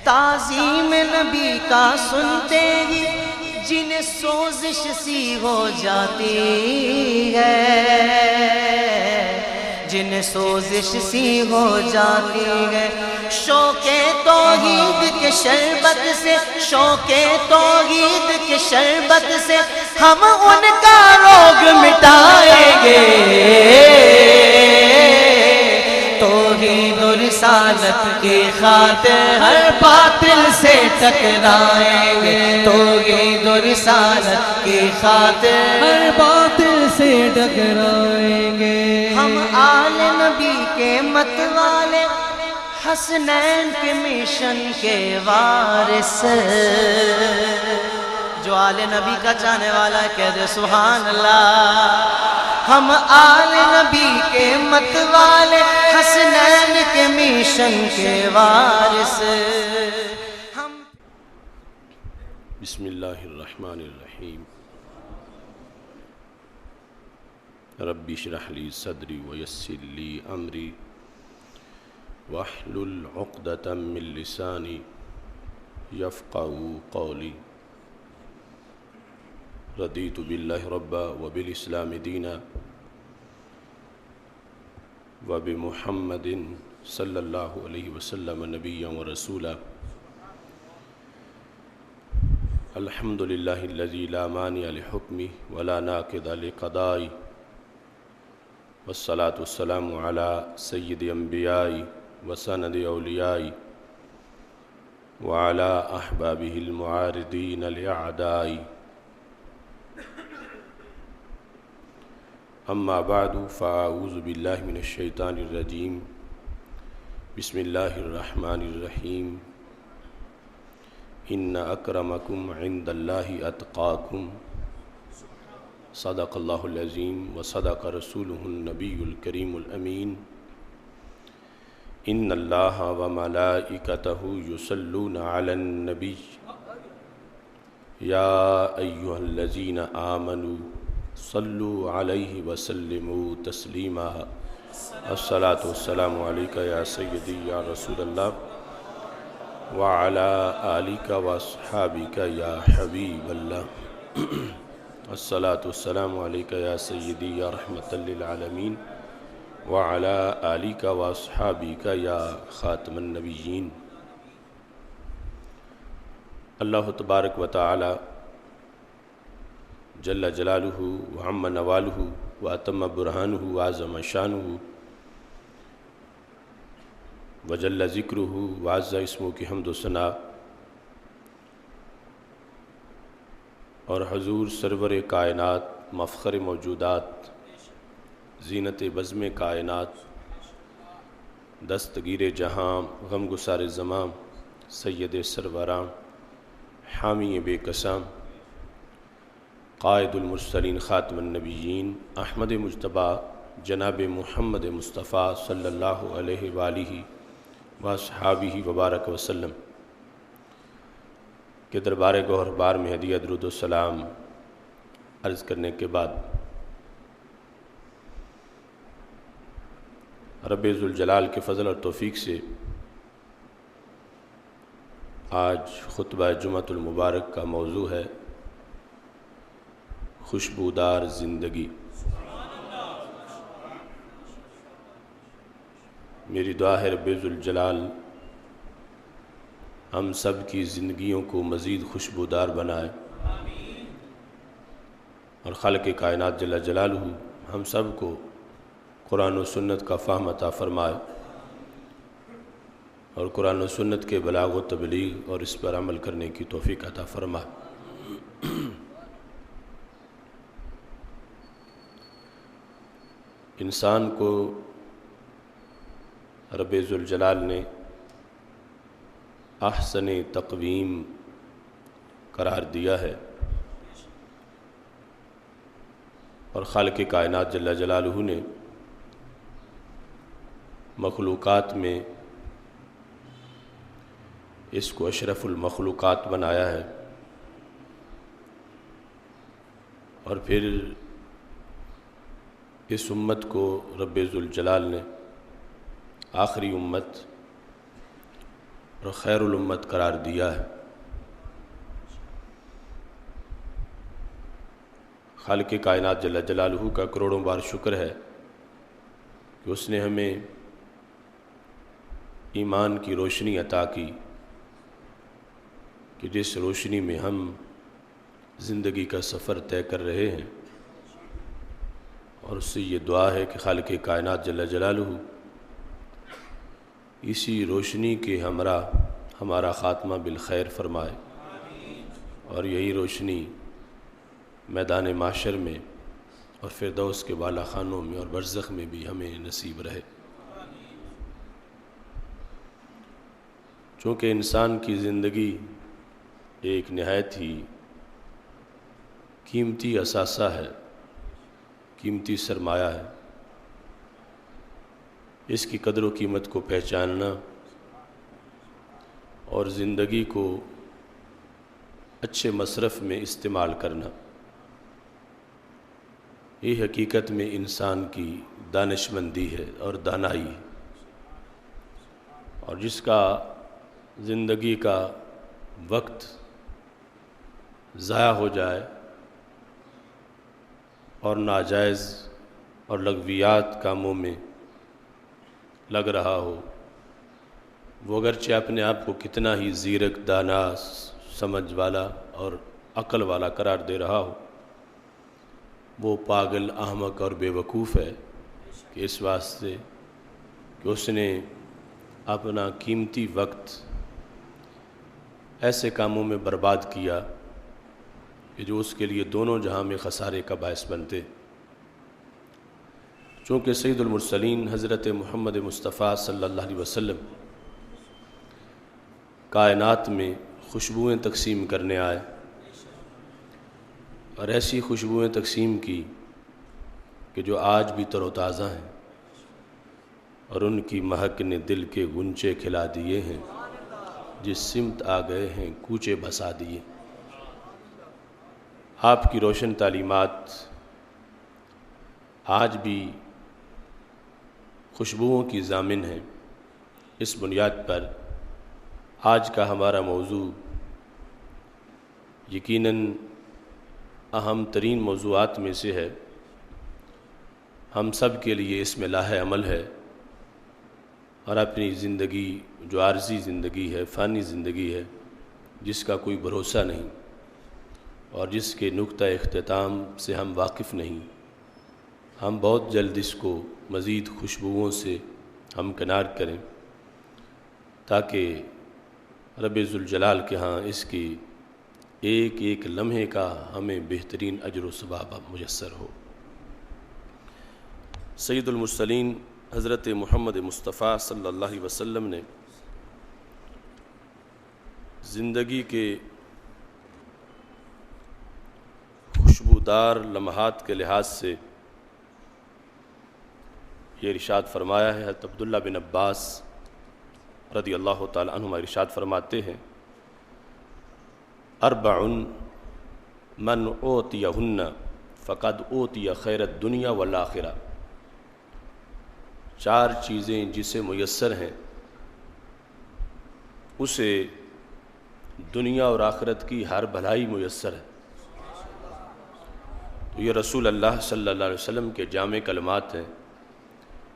تعظیم نبی کا سنتے ہی جنہیں سوزش سی ہو جاتی ہے، جنہیں سوزش سی ہو جاتی ہے، شوق توحید کے شربت سے، شوق توحید کے شربت سے ہم ان کا روگ مٹائیں گے، توحید و رسالت کی خاطر ہر باطل سے ٹکرائیں گے، توحید و رسالت کی خاطر ہر باطل سے ٹکرائیں گے۔ ہم آل نبی کے مت والے، حسنین کے مشن کے وارث، جو آل نبی کا چاہنے والا ہے کہہ دے سبحان اللہ۔ ہم آل نبی کے مت والے، حسنین کے مشن کے وارث۔ بسم اللہ الرحمن الرحیم۔ رب اشرح لی صدری ویسر لی امری واحلل عقدۃ من لسانی یفقہوا قولی۔ رضیت باللہ ربا وبالاسلام دینا وبمحمد صلی اللہ علیہ وسلم نبیا ورسولا۔ الحمد للہ الذی لا مانع لحکمہ ولا ناقض لقضائہ، والصلاة والسلام علی سید انبیاء وسند اولیاء وعلی احبابہ المعارضین لأعداء۔ اما بعد فاعوذ باللہ من الشیطان الرجیم، بسم اللہ الرحمن الرحیم۔ ان اکرمکم عند اللہ اتقاکم، صدق اللہ العظیم وصدق رسولہ النبی الکریم الامین۔ ان اللہ وملائکتہ یصلون علی النبی یا ایہا الذین آمنوا صلوا علیہ وسلموا تسلیما۔ الصلاۃ والسلام علیک یا سیدی یا رسول اللہ وعلی آلک واصحابک یا حبیب اللہ۔ الصلاۃ والسلام علیک یا سیدی یا رحمۃ للعالمین وعلی آلک واصحابک یا خاتم النبیین۔ اللہ تبارک و تعالی جل جلالہ وعم نوالہ واتم برہانہ وعظم شانہ وجل ذکرہ وعز اسمہ کی حمد و ثنا، اور حضور سرور کائنات، مفخر موجودات، زینت بزم کائنات، دستگیر جہاں، غم گسار زماں، سید سروراں، حامی بے قسام، قائد المرسلین، خاتم النبیین، احمد مجتبیٰ جناب محمد مصطفیٰ صلی اللہ علیہ وآلہ واصحابہ وبارک وسلم کے دربار گوہر بار میں ہدیہ درود و سلام عرض کرنے کے بعد، رب ذوالجلال کے فضل اور توفیق سے آج خطبہ جمعۃ المبارک کا موضوع ہے خوشبودار زندگی۔ میری دعا ہے رب ذوالجلال ہم سب کی زندگیوں کو مزید خوشبودار بنائے، اور خالق کائنات جل جلالہ ہم سب کو قرآن و سنت کا فہم عطا فرمائے، اور قرآن و سنت کے بلاغ و تبلیغ اور اس پر عمل کرنے کی توفیق عطا فرمائے۔ انسان کو رب ذوالجلال نے احسن تقویم قرار دیا ہے، اور خالق کائنات جل جلالہ نے مخلوقات میں اس کو اشرف المخلوقات بنایا ہے، اور پھر اس امت کو رب ذوالجلال نے آخری امت اور خیر الامت قرار دیا ہے۔ خالق کائنات جل جلالہ کا کروڑوں بار شکر ہے کہ اس نے ہمیں ایمان کی روشنی عطا کی کہ جس روشنی میں ہم زندگی کا سفر طے کر رہے ہیں، اور اس سے یہ دعا ہے کہ خالق کائنات جل جلالہ اسی روشنی کے ہمراہ ہمارا خاتمہ بالخیر فرمائے، اور یہی روشنی میدان معاشر میں اور فردوس کے بالا خانوں میں اور برزخ میں بھی ہمیں نصیب رہے۔ چونکہ انسان کی زندگی ایک نہایت ہی قیمتی اثاثہ ہے، قیمتی سرمایہ ہے، اس کی قدر و قیمت کو پہچاننا اور زندگی کو اچھے مصرف میں استعمال کرنا، یہ حقیقت میں انسان کی دانش مندی ہے اور دانائی ہے۔ اور جس کا زندگی کا وقت ضائع ہو جائے اور ناجائز اور لغویات کاموں میں لگ رہا ہو، وہ اگرچہ اپنے آپ کو کتنا ہی زیرک، دانا، سمجھ والا اور عقل والا قرار دے رہا ہو، وہ پاگل، احمق اور بے وقوف ہے کہ اس واسطے کہ اس نے اپنا قیمتی وقت ایسے کاموں میں برباد کیا کہ جو اس کے لیے دونوں جہاں میں خسارے کا باعث بنتے۔ چونکہ سید المرسلین حضرت محمد مصطفیٰ صلی اللہ علیہ وسلم کائنات میں خوشبوئیں تقسیم کرنے آئے، اور ایسی خوشبوئیں تقسیم کی کہ جو آج بھی تر و تازہ ہیں، اور ان کی مہک نے دل کے گنچے کھلا دیے ہیں، جس سمت آ گئے ہیں کوچے بسا دیے۔ آپ کی روشن تعلیمات آج بھی خوشبوؤں کی ضامن ہیں۔ اس بنیاد پر آج کا ہمارا موضوع یقیناً اہم ترین موضوعات میں سے ہے، ہم سب کے لیے اس میں لاہ عمل ہے، اور اپنی زندگی جو عارضی زندگی ہے، فانی زندگی ہے، جس کا کوئی بھروسہ نہیں اور جس کے نقطہ اختتام سے ہم واقف نہیں، ہم بہت جلد اس کو مزید خوشبوؤں سے ہمکنار کریں، تاکہ رب ذوالجلال کے ہاں اس کی ایک ایک لمحے کا ہمیں بہترین اجر و ثواب میسر ہو۔ سید المرسلین حضرت محمد مصطفیٰ صلی اللہ علیہ وسلم نے زندگی کے خوشبودار لمحات کے لحاظ سے یہ ارشاد فرمایا ہے۔ حضرت عبداللہ بن عباس رضی اللہ تعالی عنہما ارشاد فرماتے ہیں، اربع من اوتیہن فقد اوتی خیر الدنیا والآخرہ، چار چیزیں جسے میسر ہیں اسے دنیا اور آخرت کی ہر بھلائی میسر ہے۔ تو یہ رسول اللہ صلی اللہ علیہ وسلم کے جامع کلمات ہیں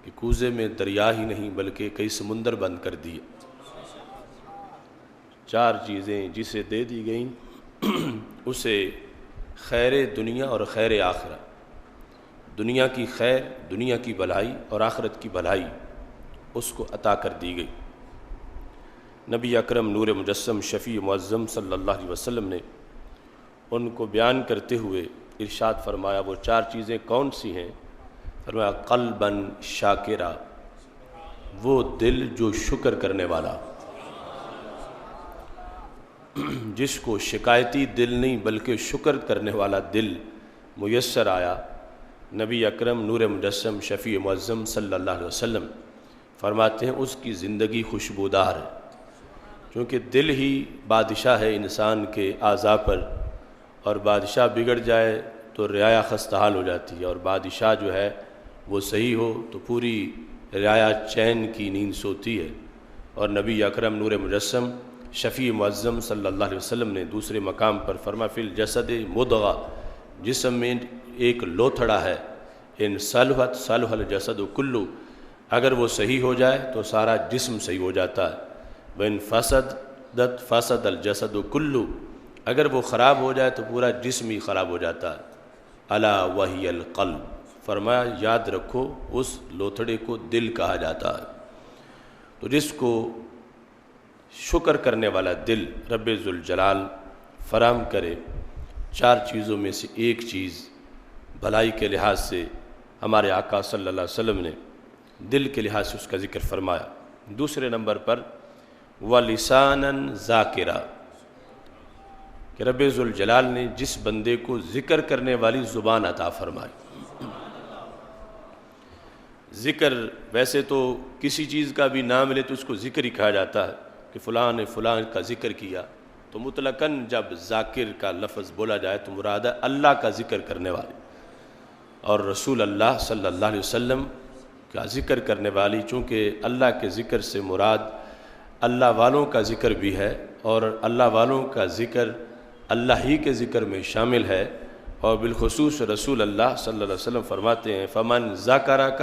کہ کوزے میں دریا ہی نہیں بلکہ کئی سمندر بند کر دیے۔ چار چیزیں جسے دے دی گئیں اسے خیر دنیا اور خیر آخرہ، دنیا کی خیر، دنیا کی بھلائی اور آخرت کی بھلائی اس کو عطا کر دی گئی۔ نبی اکرم نور مجسم شفیع معظم صلی اللہ علیہ وسلم نے ان کو بیان کرتے ہوئے ارشاد فرمایا، وہ چار چیزیں کون سی ہیں؟ فرمایا قلباً شاکرا، وہ دل جو شکر کرنے والا، جس کو شکایتی دل نہیں بلکہ شکر کرنے والا دل میسر آیا۔ نبی اکرم نور مجسم شفیع معظم صلی اللہ علیہ وسلم فرماتے ہیں اس کی زندگی خوشبودار ہے، کیونکہ دل ہی بادشاہ ہے انسان کے اعضاء پر، اور بادشاہ بگڑ جائے تو رعایا خستہ حال ہو جاتی ہے، اور بادشاہ جو ہے وہ صحیح ہو تو پوری رعایا چین کی نیند سوتی ہے۔ اور نبی اکرم نور مجسم شفیع معظم صلی اللہ علیہ وسلم نے دوسرے مقام پر فرمایا فی الجسد مضغہ، جسم میں ایک لوتھڑا ہے، ان صلحت صلح الجسد کلو، اگر وہ صحیح ہو جائے تو سارا جسم صحیح ہو جاتا ہے، وَإِن فَسَدَتْ فَسَدَ الْجَسَدُ كُلُّ، اگر وہ خراب ہو جائے تو پورا جسم ہی خراب ہو جاتا ہے، أَلَا وَهِيَ الْقَلْبُ، فرمایا یاد رکھو اس لوتھڑے کو دل کہا جاتا ہے۔ تو جس کو شکر کرنے والا دل رب ذوالجلال فراہم کرے، چار چیزوں میں سے ایک چیز بھلائی کے لحاظ سے ہمارے آقا صلی اللہ علیہ وسلم نے دل کے لحاظ سے اس کا ذکر فرمایا۔ دوسرے نمبر پر وَلِسَانًا ذَاكِرًا، کہ رب ذوالجلال نے جس بندے کو ذکر کرنے والی زبان عطا فرمائی۔ ذکر ویسے تو کسی چیز کا بھی نام لے تو اس کو ذکر ہی کہا جاتا ہے کہ فلاں نے فلاں کا ذکر کیا، تو مطلقاً جب ذاکر کا لفظ بولا جائے تو مراد ہے اللہ کا ذکر کرنے والے، اور رسول اللہ صلی اللہ علیہ وسلم کا ذکر کرنے والی، چونکہ اللہ کے ذکر سے مراد اللہ والوں کا ذکر بھی ہے، اور اللہ والوں کا ذکر اللہ ہی کے ذکر میں شامل ہے، اور بالخصوص رسول اللہ صلی اللہ علیہ وسلم فرماتے ہیں فمن ذاکرک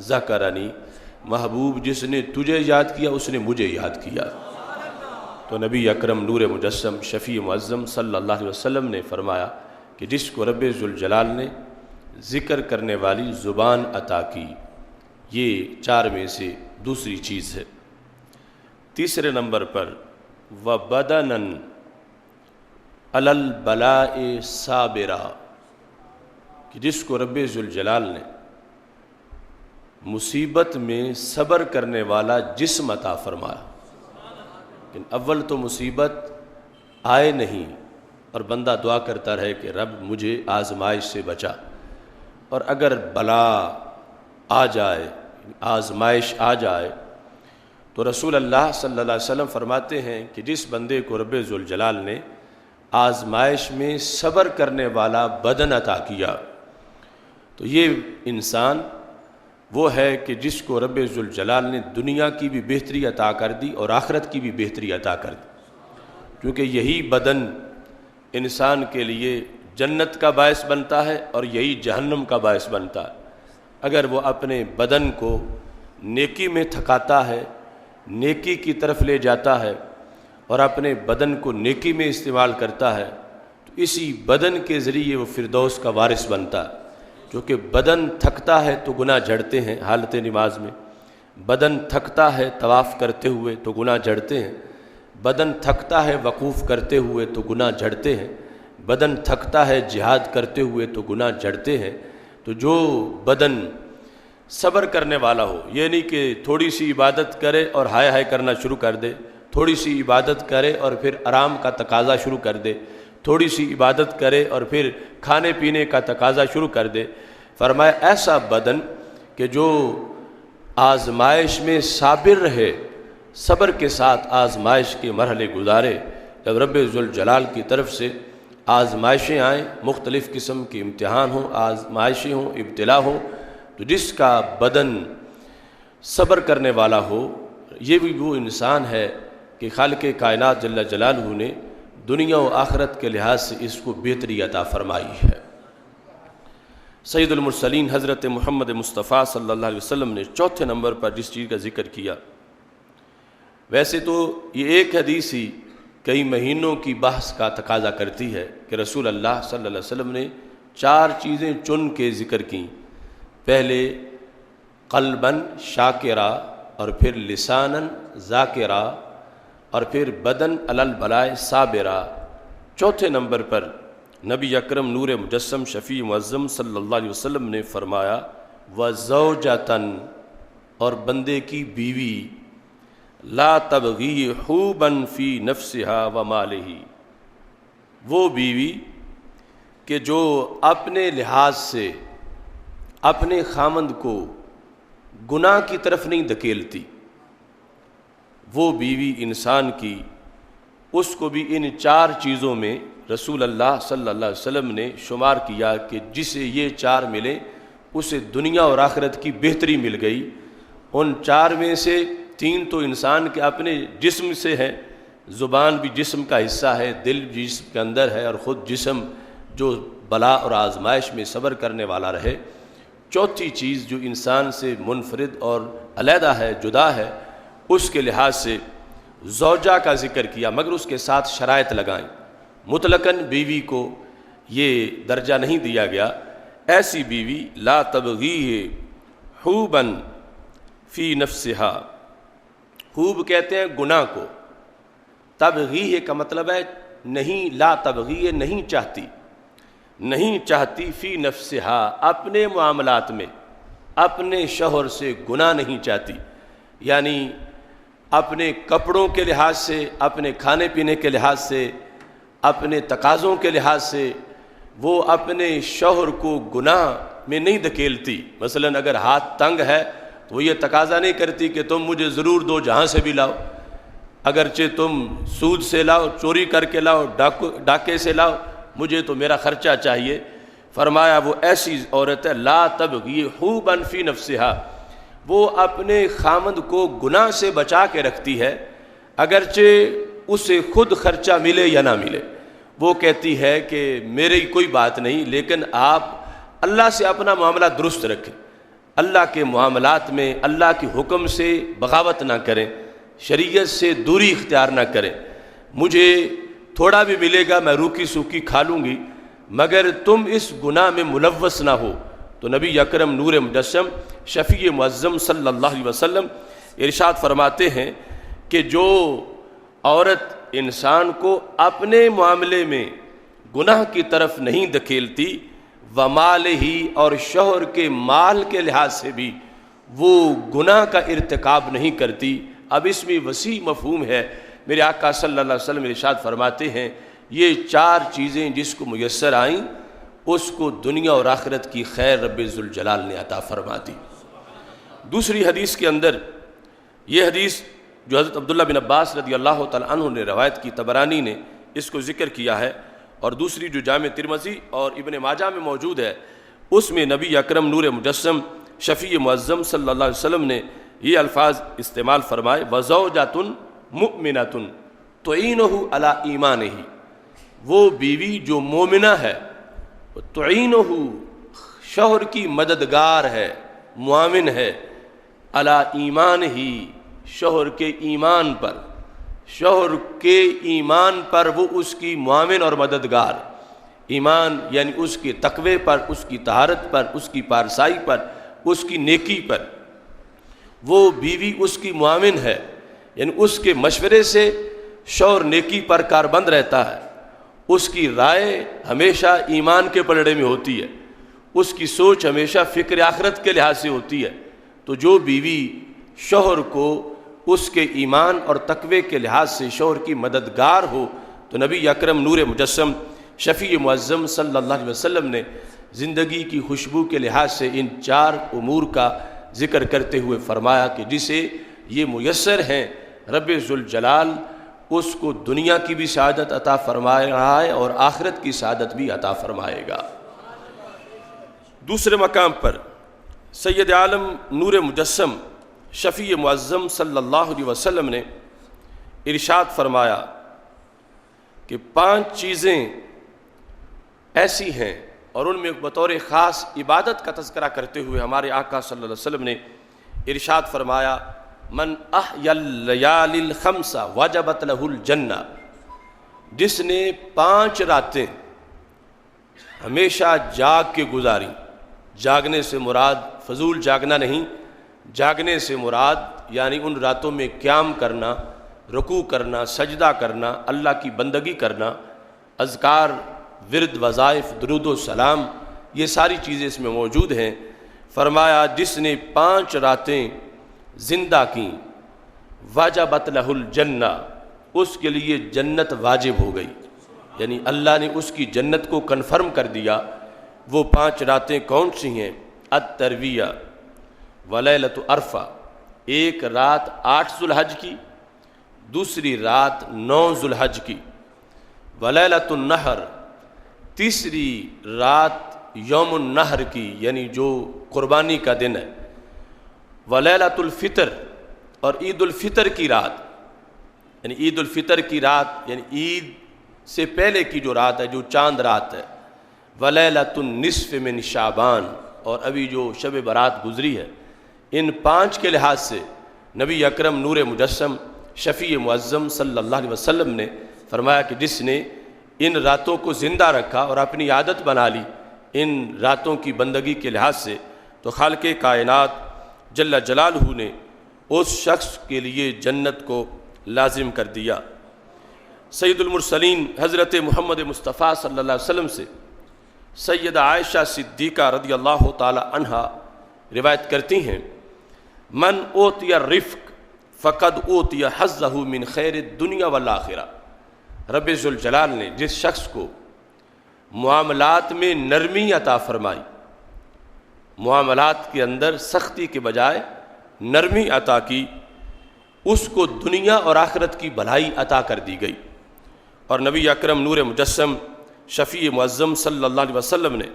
ذکرنی، محبوب جس نے تجھے یاد کیا اس نے مجھے یاد کیا۔ تو نبی اکرم نور مجسم شفیع معظم صلی اللہ علیہ وسلم نے فرمایا کہ جس کو رب ذوالجلال نے ذکر کرنے والی زبان عطا کی، یہ چار میں سے دوسری چیز ہے۔ تیسرے نمبر پر وَبَدَنًا عَلَى الْبَلَاءِ صَابِرًا، کہ جس کو رب ذوالجلال نے مصیبت میں صبر کرنے والا جسم عطا فرمایا۔ لیکن اول تو مصیبت آئے نہیں اور بندہ دعا کرتا رہے کہ رب مجھے آزمائش سے بچا، اور اگر بلا آ جائے، آزمائش آ جائے، تو رسول اللہ صلی اللہ علیہ وسلم فرماتے ہیں کہ جس بندے کو رب ذوالجلال نے آزمائش میں صبر کرنے والا بدن عطا کیا، تو یہ انسان وہ ہے کہ جس کو رب ذوالجلال نے دنیا کی بھی بہتری عطا کر دی اور آخرت کی بھی بہتری عطا کر دی، کیونکہ یہی بدن انسان کے لیے جنت کا باعث بنتا ہے اور یہی جہنم کا باعث بنتا ہے۔ اگر وہ اپنے بدن کو نیکی میں تھکاتا ہے، نیکی کی طرف لے جاتا ہے اور اپنے بدن کو نیکی میں استعمال کرتا ہے، تو اسی بدن کے ذریعے وہ فردوس کا وارث بنتا ہے۔ کیونکہ بدن تھکتا ہے تو گناہ جھڑتے ہیں حالت نماز میں، بدن تھکتا ہے طواف کرتے ہوئے تو گناہ جھڑتے ہیں، بدن تھکتا ہے وقوف کرتے ہوئے تو گناہ جھڑتے ہیں، بدن تھکتا ہے جہاد کرتے ہوئے تو گناہ جھڑتے ہیں۔ تو جو بدن صبر کرنے والا ہو، یہ نہیں کہ تھوڑی سی عبادت کرے اور ہائے ہائے کرنا شروع کر دے، تھوڑی سی عبادت کرے اور پھر آرام کا تقاضا شروع کر دے، تھوڑی سی عبادت کرے اور پھر کھانے پینے کا تقاضا شروع کر دے۔ فرمایا ایسا بدن کہ جو آزمائش میں صابر رہے، صبر کے ساتھ آزمائش کے مرحلے گزارے، جب رب ذوالجلال کی طرف سے آزمائشیں آئیں، مختلف قسم کے امتحان ہوں، آزمائشیں ہوں، ابتلا ہوں، تو جس کا بدن صبر کرنے والا ہو، یہ بھی وہ انسان ہے کہ خالق کائنات جل جلالہ نے دنیا و آخرت کے لحاظ سے اس کو بہتری عطا فرمائی ہے۔ سید المرسلین حضرت محمد مصطفیٰ صلی اللہ علیہ وسلم نے چوتھے نمبر پر جس چیز کا ذکر کیا، ویسے تو یہ ایک حدیث ہی کئی مہینوں کی بحث کا تقاضا کرتی ہے کہ رسول اللہ صلی اللہ علیہ وسلم نے چار چیزیں چن کے ذکر کیں، پہلے قلباً شاکرا، اور پھر لساناً ذاکرا، اور پھر بدن علی البلاء صابرا۔ چوتھے نمبر پر نبی اکرم نور مجسم شفیع معظم صلی اللہ علیہ وسلم نے فرمایا وَزَوْجَةً، اور بندے کی بیوی، لا تبغی حوبا فی نفسها ومالہ، وہ بیوی کہ جو اپنے لحاظ سے اپنے خامند کو گناہ کی طرف نہیں دھکیلتی، وہ بیوی انسان کی، اس کو بھی ان چار چیزوں میں رسول اللہ صلی اللہ علیہ وسلم نے شمار کیا کہ جسے یہ چار ملے اسے دنیا اور آخرت کی بہتری مل گئی۔ ان چار میں سے تین تو انسان کے اپنے جسم سے ہیں، زبان بھی جسم کا حصہ ہے، دل بھی جسم کے اندر ہے، اور خود جسم جو بلا اور آزمائش میں صبر کرنے والا رہے۔ چوتھی چیز جو انسان سے منفرد اور علیحدہ ہے، جدا ہے، اس کے لحاظ سے زوجہ کا ذکر کیا، مگر اس کے ساتھ شرائط لگائیں۔ مطلقاً بیوی کو یہ درجہ نہیں دیا گیا، ایسی بیوی لا تبغیہ حوباً فی نفسہا، حوب کہتے ہیں گناہ کو، تبغیہ کا مطلب ہے نہیں، لا تبغیہ نہیں چاہتی، نہیں چاہتی فی نفسہا، اپنے معاملات میں اپنے شوہر سے گناہ نہیں چاہتی، یعنی اپنے کپڑوں کے لحاظ سے، اپنے کھانے پینے کے لحاظ سے، اپنے تقاضوں کے لحاظ سے وہ اپنے شوہر کو گناہ میں نہیں دھکیلتی۔ مثلا اگر ہاتھ تنگ ہے تو وہ یہ تقاضا نہیں کرتی کہ تم مجھے ضرور دو، جہاں سے بھی لاؤ، اگرچہ تم سود سے لاؤ، چوری کر کے لاؤ، ڈاکے سے لاؤ، مجھے تو میرا خرچہ چاہیے۔ فرمایا وہ ایسی عورت ہے لا تبغی حوبا فی نفسہا، وہ اپنے خامند کو گناہ سے بچا کے رکھتی ہے، اگرچہ اسے خود خرچہ ملے یا نہ ملے۔ وہ کہتی ہے کہ میری کوئی بات نہیں، لیکن آپ اللہ سے اپنا معاملہ درست رکھیں، اللہ کے معاملات میں اللہ کے حکم سے بغاوت نہ کریں، شریعت سے دوری اختیار نہ کریں۔ مجھے تھوڑا بھی ملے گا میں روکی سوکی کھا لوں گی، مگر تم اس گناہ میں ملوث نہ ہو۔ تو نبی اکرم نور مجسم شفیع معظم صلی اللہ علیہ وسلم ارشاد فرماتے ہیں کہ جو عورت انسان کو اپنے معاملے میں گناہ کی طرف نہیں دھکیلتی، ومال ہی، اور شوہر کے مال کے لحاظ سے بھی وہ گناہ کا ارتکاب نہیں کرتی۔ اب اس میں وسیع مفہوم ہے۔ میرے آقا صلی اللہ علیہ وسلم ارشاد فرماتے ہیں یہ چار چیزیں جس کو میسر آئیں اس کو دنیا اور آخرت کی خیر رب ذوالجلال نے عطا فرما دی۔ دوسری حدیث کے اندر، یہ حدیث جو حضرت عبداللہ بن عباس رضی اللہ تعالیٰ عنہ نے روایت کی، طبرانی نے اس کو ذکر کیا ہے، اور دوسری جو جامع ترمذی اور ابن ماجہ میں موجود ہے، اس میں نبی اکرم نور مجسم شفیع معظم صلی اللہ علیہ وسلم نے یہ الفاظ استعمال فرمائے، وَزَوْجَةٌ مُؤْمِنَةٌ تُعِينُهُ عَلَىٰ إِيمَانِهِ، وہ بیوی جو مومنہ ہے، تُعِينُهُ شوہر کی مددگار ہے، معاون ہے، عَلَىٰ إِيمَانِهِ شوہر کے ایمان پر، شوہر کے ایمان پر وہ اس کی معاون اور مددگار۔ ایمان یعنی اس کے تقوی پر، اس کی طہارت پر، اس کی پارسائی پر، اس کی نیکی پر، وہ بیوی اس کی معاون ہے، یعنی اس کے مشورے سے شوہر نیکی پر کاربند رہتا ہے، اس کی رائے ہمیشہ ایمان کے پلڑے میں ہوتی ہے، اس کی سوچ ہمیشہ فکر آخرت کے لحاظ سے ہوتی ہے۔ تو جو بیوی شوہر کو اس کے ایمان اور تقوی کے لحاظ سے شوہر کی مددگار ہو، تو نبی اکرم نور مجسم شفیع معظم صلی اللہ علیہ وسلم نے زندگی کی خوشبو کے لحاظ سے ان چار امور کا ذکر کرتے ہوئے فرمایا کہ جسے یہ میسر ہیں رب ذوالجلال اس کو دنیا کی بھی سعادت عطا فرما رہا ہے اور آخرت کی سعادت بھی عطا فرمائے گا۔ دوسرے مقام پر سید عالم نور مجسم شفیع معظم صلی اللہ علیہ وسلم نے ارشاد فرمایا کہ 5 چیزیں ایسی ہیں، اور ان میں بطور خاص عبادت کا تذکرہ کرتے ہوئے ہمارے آقا صلی اللہ علیہ وسلم نے ارشاد فرمایا من احیا اللیالی الخمس وجبت لہ الجنہ، جس نے 5 راتیں ہمیشہ جاگ کے گزاری، جاگنے سے مراد فضول جاگنا نہیں، جاگنے سے مراد یعنی ان راتوں میں قیام کرنا، رکوع کرنا، سجدہ کرنا، اللہ کی بندگی کرنا، اذکار، ورد، وظائف، درود و سلام، یہ ساری چیزیں اس میں موجود ہیں۔ فرمایا جس نے 5 راتیں زندہ کیں وجبت لہ الجنہ، اس کے لیے جنت واجب ہو گئی، یعنی اللہ نے اس کی جنت کو کنفرم کر دیا۔ وہ 5 راتیں کون سی ہیں؟ الترویہ ولیلۃ عرفہ، ایک رات 8 ذوالحج کی، دوسری رات 9 ذوالحج کی، ولیلۃ النحر، تیسری رات یوم النحر کی یعنی جو قربانی کا دن ہے، ولیلۃ الفطر، اور عید الفطر کی رات، یعنی عید الفطر کی رات یعنی عید سے پہلے کی جو رات ہے، جو چاند رات ہے، ولیلۃ النصف من شعبان، اور ابھی جو شب برات گزری ہے، ان 5 کے لحاظ سے نبی اکرم نور مجسم شفیع معظم صلی اللہ علیہ وسلم نے فرمایا کہ جس نے ان راتوں کو زندہ رکھا اور اپنی عادت بنا لی ان راتوں کی بندگی کے لحاظ سے، تو خالق کائنات جل جلالہ نے اس شخص کے لیے جنت کو لازم کر دیا۔ سید المرسلین حضرت محمد مصطفیٰ صلی اللہ علیہ وسلم سے سیدہ عائشہ صدیقہ رضی اللہ تعالی عنہا روایت کرتی ہیں، من اوتی الرفق فقد اوتی حظہ من خیر الدنیا والآخرہ۔ رب ذوالجلال نے جس شخص کو معاملات میں نرمی عطا فرمائی، معاملات کے اندر سختی کے بجائے نرمی عطا کی، اس کو دنیا اور آخرت کی بھلائی عطا کر دی گئی۔ اور نبی اکرم نور مجسم شفیع معظم صلی اللہ علیہ وسلم نے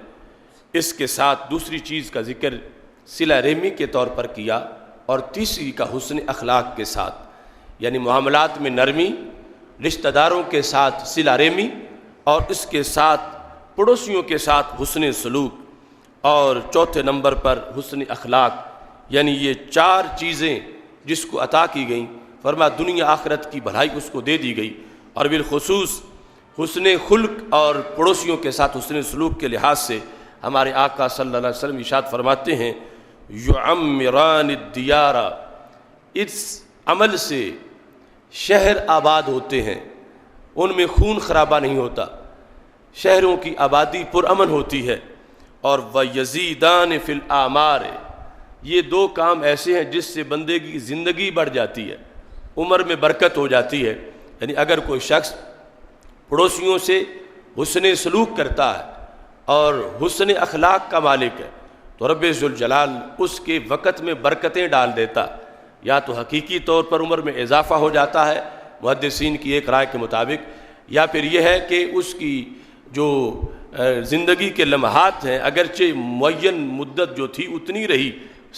اس کے ساتھ دوسری چیز کا ذکر صلہ رحمی کے طور پر کیا، اور تیسری کا حسن اخلاق کے ساتھ، یعنی معاملات میں نرمی، رشتہ داروں کے ساتھ صلہ رحمی، اور اس کے ساتھ پڑوسیوں کے ساتھ حسن سلوک، اور چوتھے نمبر پر حسن اخلاق، یعنی یہ 4 چیزیں جس کو عطا کی گئیں، فرمایا دنیا آخرت کی بھلائی اس کو دے دی گئی۔ اور بالخصوص حسن خلق اور پڑوسیوں کے ساتھ حسن سلوک کے لحاظ سے ہمارے آقا صلی اللہ علیہ وسلم ارشاد فرماتے ہیں، یعمران الدیار، اس عمل سے شہر آباد ہوتے ہیں، ان میں خون خرابہ نہیں ہوتا، شہروں کی آبادی پرامن ہوتی ہے۔ اور وَيَزِيدَانِ فِي الْآمَارِ، یہ 2 کام ایسے ہیں جس سے بندے کی زندگی بڑھ جاتی ہے، عمر میں برکت ہو جاتی ہے۔ یعنی اگر کوئی شخص پڑوسیوں سے حسن سلوک کرتا ہے اور حسن اخلاق کا مالک ہے، تو رب ذوالجلال اس کے وقت میں برکتیں ڈال دیتا، یا تو حقیقی طور پر عمر میں اضافہ ہو جاتا ہے محدثین کی ایک رائے کے مطابق، یا پھر یہ ہے کہ اس کی جو زندگی کے لمحات ہیں اگرچہ معین مدت جو تھی اتنی رہی،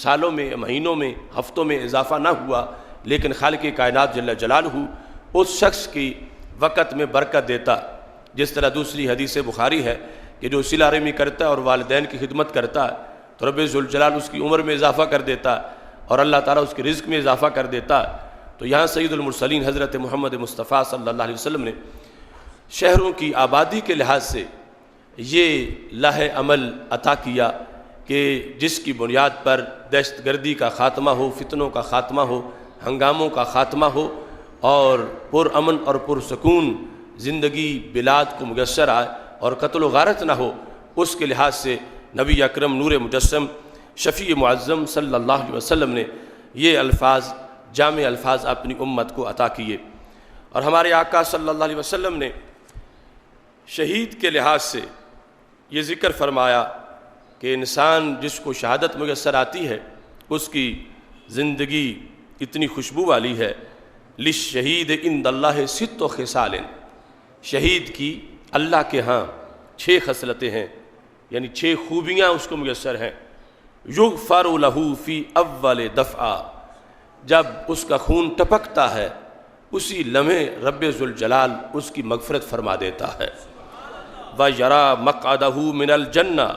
سالوں میں، مہینوں میں، ہفتوں میں اضافہ نہ ہوا، لیکن خالق کائنات جل جلالہ اس شخص کی وقت میں برکت دیتا۔ جس طرح دوسری حدیث بخاری ہے کہ جو صلہ رحمی کرتا ہے اور والدین کی خدمت کرتا ہے تو رب ذوالجلال اس کی عمر میں اضافہ کر دیتا ہے اور اللہ تعالیٰ اس کے رزق میں اضافہ کر دیتا ہے۔ تو یہاں سید المرسلین حضرت محمد مصطفیٰ صلی اللہ علیہ وسلم نے شہروں کی آبادی کے لحاظ سے یہ لاہ عمل عطا کیا کہ جس کی بنیاد پر دہشت گردی کا خاتمہ ہو، فتنوں کا خاتمہ ہو، ہنگاموں کا خاتمہ ہو، اور پرامن اور پرسکون زندگی بلاد کو میسر آئے اور قتل و غارت نہ ہو، اس کے لحاظ سے نبی اکرم نور مجسم شفیع معظم صلی اللہ علیہ وسلم نے یہ الفاظ، جامع الفاظ اپنی امت کو عطا کیے۔ اور ہمارے آقا صلی اللہ علیہ وسلم نے شہید کے لحاظ سے یہ ذکر فرمایا کہ انسان جس کو شہادت میسر آتی ہے اس کی زندگی اتنی خوشبو والی ہے، للشہید عند اللہ 6 خصال، شہید کی اللہ کے ہاں 6 خصلتیں ہیں، یعنی 6 خوبیاں اس کو میسر ہیں۔ یغفر لہ فی اول دفعہ، جب اس کا خون ٹپکتا ہے اسی لمحے رب ذوالجلال اس کی مغفرت فرما دیتا ہے۔ وَيَرَى مَقْعَدَهُ مِنَ الْجَنَّةِ،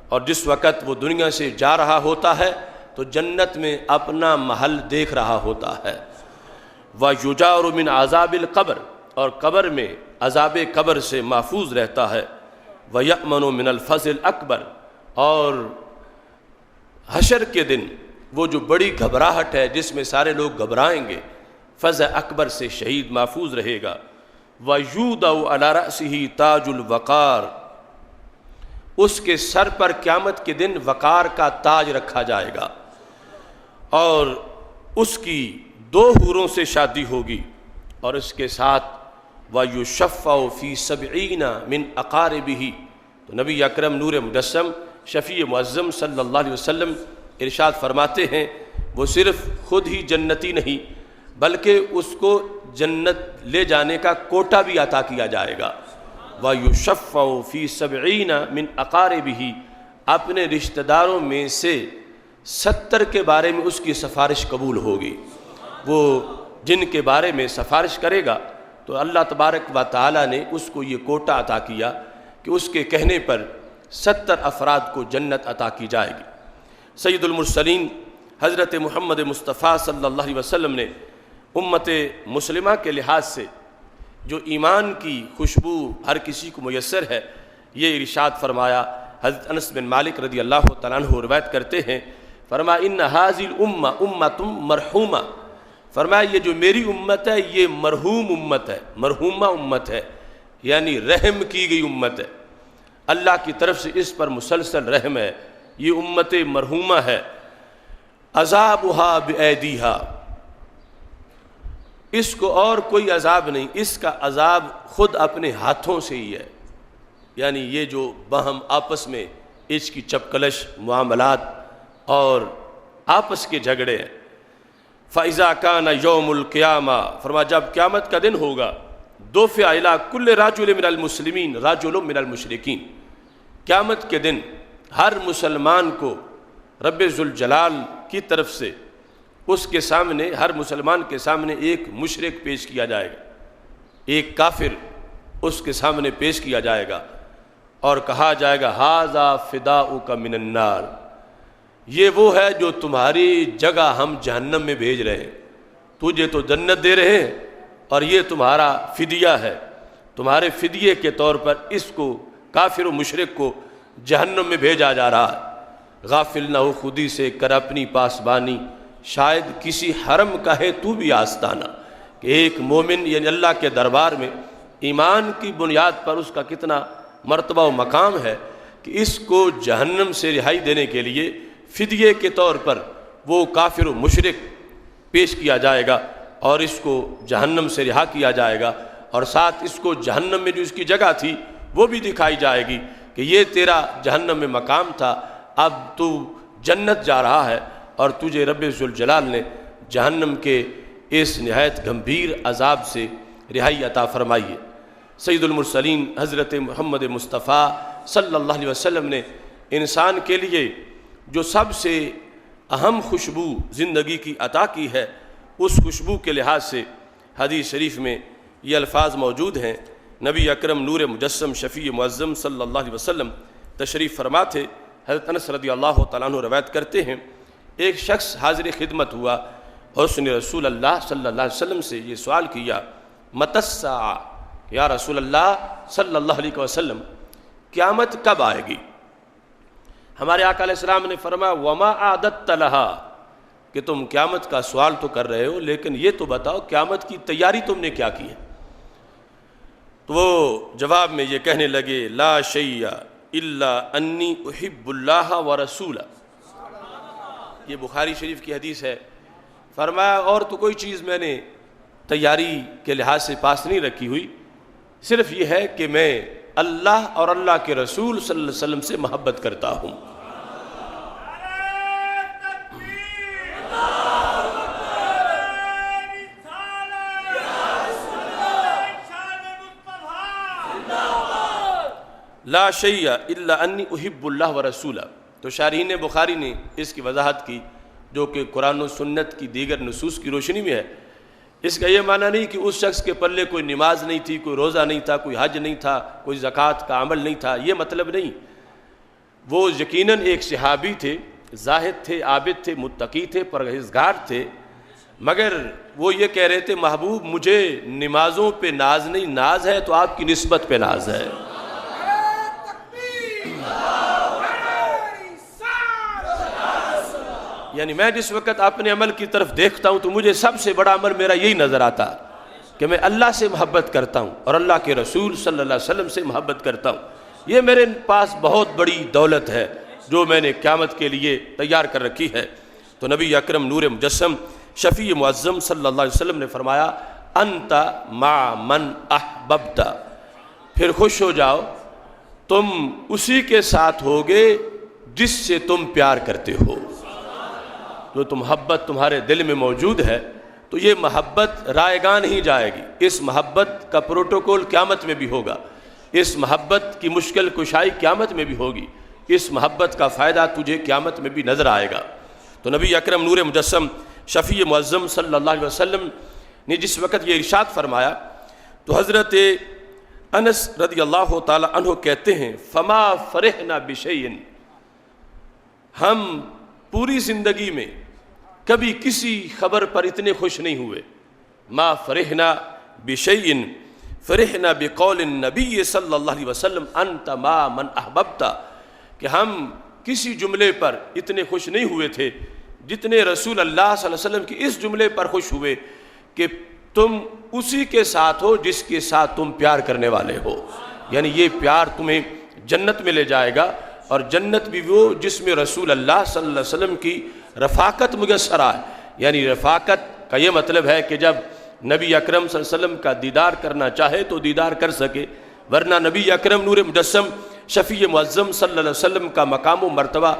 اور جس وقت وہ دنیا سے جا رہا ہوتا ہے تو جنت میں اپنا محل دیکھ رہا ہوتا ہے۔ وَيُجَارُ مِنْ عَذَابِ الْقَبْرِ، اور قبر میں عذاب قبر سے محفوظ رہتا ہے۔ وَيَأْمَنُ مِنَ الْفَزْعِ الْأَكْبَرِ، اور حشر کے دن وہ جو بڑی گھبراہٹ ہے جس میں سارے لوگ گھبرائیں گے، فزع اکبر سے شہید محفوظ رہے گا۔ وَيُوضَعُ عَلَى رَأْسِهِ تَاجُ الْوَقَارِ، اس کے سر پر قیامت کے دن وقار کا تاج رکھا جائے گا، اور اس کی 2 حوروں سے شادی ہوگی، اور اس کے ساتھ وَيُشَفَّعُ فِي 70 مِنْ أَقَارِبِهِ، تو نبی اکرم نور مجسم شفیع معظم صلی اللہ علیہ وسلم ارشاد فرماتے ہیں وہ صرف خود ہی جنتی نہیں بلکہ اس کو جنت لے جانے کا کوٹا بھی عطا کیا جائے گا۔ وَيُشَفَّعُ فِي 70 مِنْ أَقَارِبِهِ، اپنے رشتہ داروں میں سے 70 کے بارے میں اس کی سفارش قبول ہوگی۔ وہ جن کے بارے میں سفارش کرے گا تو اللہ تبارک و تعالی نے اس کو یہ کوٹا عطا کیا کہ اس کے کہنے پر 70 افراد کو جنت عطا کی جائے گی۔ سید المرسلین حضرت محمد مصطفیٰ صلی اللہ علیہ وسلم نے امت مسلمہ کے لحاظ سے جو ایمان کی خوشبو ہر کسی کو میسر ہے، یہ ارشاد فرمایا۔ حضرت انس بن مالک رضی اللہ تعالیٰ عنہ روایت کرتے ہیں، فرمایا ان ھذہ الامہ امۃ مرحومہ، فرمایا یہ جو میری امت ہے یہ مرحوم امت ہے، مرحومہ امت ہے، یعنی رحم کی گئی امت ہے، اللہ کی طرف سے اس پر مسلسل رحم ہے، یہ امت مرحومہ ہے۔ عذابھا بایدیھا، اس کو اور کوئی عذاب نہیں، اس کا عذاب خود اپنے ہاتھوں سے ہی ہے، یعنی یہ جو باہم آپس میں عشق کی چپکلش معاملات اور آپس کے جھگڑے ہیں۔ فَإِذَا كَانَ يَوْمُ الْقِيَامَةِ، فرمایا جب قیامت کا دن ہوگا، دُفِعَ إِلَىٰ كُلِّ رَجُلٍ مِّنَ الْمُسْلِمِينَ رَجُلٌ مِّنَ الْمُشْرِكِينَ، قیامت کے دن ہر مسلمان کو رب ذوالجلال کی طرف سے اس کے سامنے، ہر مسلمان کے سامنے ایک مشرک پیش کیا جائے گا، ایک کافر اس کے سامنے پیش کیا جائے گا اور کہا جائے گا ھذا فداؤک من النار، یہ وہ ہے جو تمہاری جگہ ہم جہنم میں بھیج رہے ہیں، تجھے تو جنت دے رہے ہیں اور یہ تمہارا فدیہ ہے، تمہارے فدیے کے طور پر اس کو کافر و مشرک کو جہنم میں بھیجا جا رہا ہے۔ غافل نہ ہو خودی سے کر اپنی پاسبانی، شاید کسی حرم کا ہے تو بھی آستانہ، کہ ایک مومن یعنی اللہ کے دربار میں ایمان کی بنیاد پر اس کا کتنا مرتبہ و مقام ہے کہ اس کو جہنم سے رہائی دینے کے لیے فدیے کے طور پر وہ کافر و مشرک پیش کیا جائے گا اور اس کو جہنم سے رہا کیا جائے گا، اور ساتھ اس کو جہنم میں جو اس کی جگہ تھی وہ بھی دکھائی جائے گی کہ یہ تیرا جہنم میں مقام تھا، اب تو جنت جا رہا ہے اور تجھے رب ذوالجلال نے جہنم کے اس نہایت گمبھیر عذاب سے رہائی عطا فرمائی ہے۔ سید المرسلین حضرت محمد مصطفیٰ صلی اللہ علیہ وسلم نے انسان کے لیے جو سب سے اہم خوشبو زندگی کی عطا کی ہے، اس خوشبو کے لحاظ سے حدیث شریف میں یہ الفاظ موجود ہیں۔ نبی اکرم نور مجسم شفیع معظم صلی اللہ علیہ وسلم تشریف فرما تھے۔ حضرت انس رضی اللہ تعالیٰ عنہ روایت کرتے ہیں، ایک شخص حاضر خدمت ہوا اور اس نے رسول اللہ صلی اللہ علیہ وسلم سے یہ سوال کیا، متی الساعہ، یا رسول اللہ صلی اللہ علیہ وسلم قیامت کب آئے گی؟ ہمارے آقا علیہ السلام نے فرمایا وما اعددت لها، کہ تم قیامت کا سوال تو کر رہے ہو لیکن یہ تو بتاؤ قیامت کی تیاری تم نے کیا کی ہے؟ تو وہ جواب میں یہ کہنے لگے لا شیء الا انی احب اللہ ورسولہ، یہ بخاری شریف کی حدیث ہے۔ فرمایا اور تو کوئی چیز میں نے تیاری کے لحاظ سے پاس نہیں رکھی ہوئی، صرف یہ ہے کہ میں اللہ اور اللہ کے رسول صلی اللہ علیہ وسلم سے محبت کرتا ہوں۔ لا شیء الا انی احب اللہ ورسولہ، تو شارحین بخاری نے اس کی وضاحت کی جو کہ قرآن و سنت کی دیگر نصوص کی روشنی میں ہے۔ اس کا یہ معنی نہیں کہ اس شخص کے پلے کوئی نماز نہیں تھی، کوئی روزہ نہیں تھا، کوئی حج نہیں تھا، کوئی زکوٰۃ کا عمل نہیں تھا، یہ مطلب نہیں۔ وہ یقیناً ایک صحابی تھے، زاہد تھے، عابد تھے، متقی تھے، پرہیزگار تھے، مگر وہ یہ کہہ رہے تھے محبوب مجھے نمازوں پہ ناز نہیں، ناز ہے تو آپ کی نسبت پہ ناز ہے۔ یعنی میں جس وقت اپنے عمل کی طرف دیکھتا ہوں تو مجھے سب سے بڑا عمل میرا یہی نظر آتا کہ میں اللہ سے محبت کرتا ہوں اور اللہ کے رسول صلی اللہ علیہ وسلم سے محبت کرتا ہوں۔ یہ میرے پاس بہت بڑی دولت ہے جو میں نے قیامت کے لیے تیار کر رکھی ہے۔ تو نبی اکرم نور مجسم شفیع معظم صلی اللہ علیہ وسلم نے فرمایا انت مع من احببت، پھر خوش ہو جاؤ، تم اسی کے ساتھ ہوگے جس سے تم پیار کرتے ہو۔ جو تو محبت تمہارے دل میں موجود ہے تو یہ محبت رائے گاہ نہیں جائے گی، اس محبت کا پروٹوکول قیامت میں بھی ہوگا، اس محبت کی مشکل کشائی قیامت میں بھی ہوگی، اس محبت کا فائدہ تجھے قیامت میں بھی نظر آئے گا۔ تو نبی اکرم نور مجسم شفیع معظم صلی اللہ علیہ وسلم نے جس وقت یہ ارشاد فرمایا تو حضرت انس رضی اللہ تعالی عنہ کہتے ہیں فما فرحنا بشیء، ہم پوری زندگی میں کبھی کسی خبر پر اتنے خوش نہیں ہوئے. ما فرحنا بشیء فرحنا بقول النبی صلی اللہ علیہ وسلم انت ما من احببت، کہ ہم کسی جملے پر اتنے خوش نہیں ہوئے تھے جتنے رسول اللہ صلی اللہ علیہ وسلم کی اس جملے پر خوش ہوئے کہ تم اسی کے ساتھ ہو جس کے ساتھ تم پیار کرنے والے ہو. یعنی یہ پیار تمہیں جنت میں لے جائے گا، اور جنت بھی وہ جس میں رسول اللہ صلی اللہ علیہ وسلم کی رفاقت میسر آئے. یعنی رفاقت کا یہ مطلب ہے کہ جب نبی اکرم صلی اللہ علیہ وسلم کا دیدار کرنا چاہے تو دیدار کر سکے، ورنہ نبی اکرم نور مجسم شفیع معظم صلی اللہ علیہ وسلم کا مقام و مرتبہ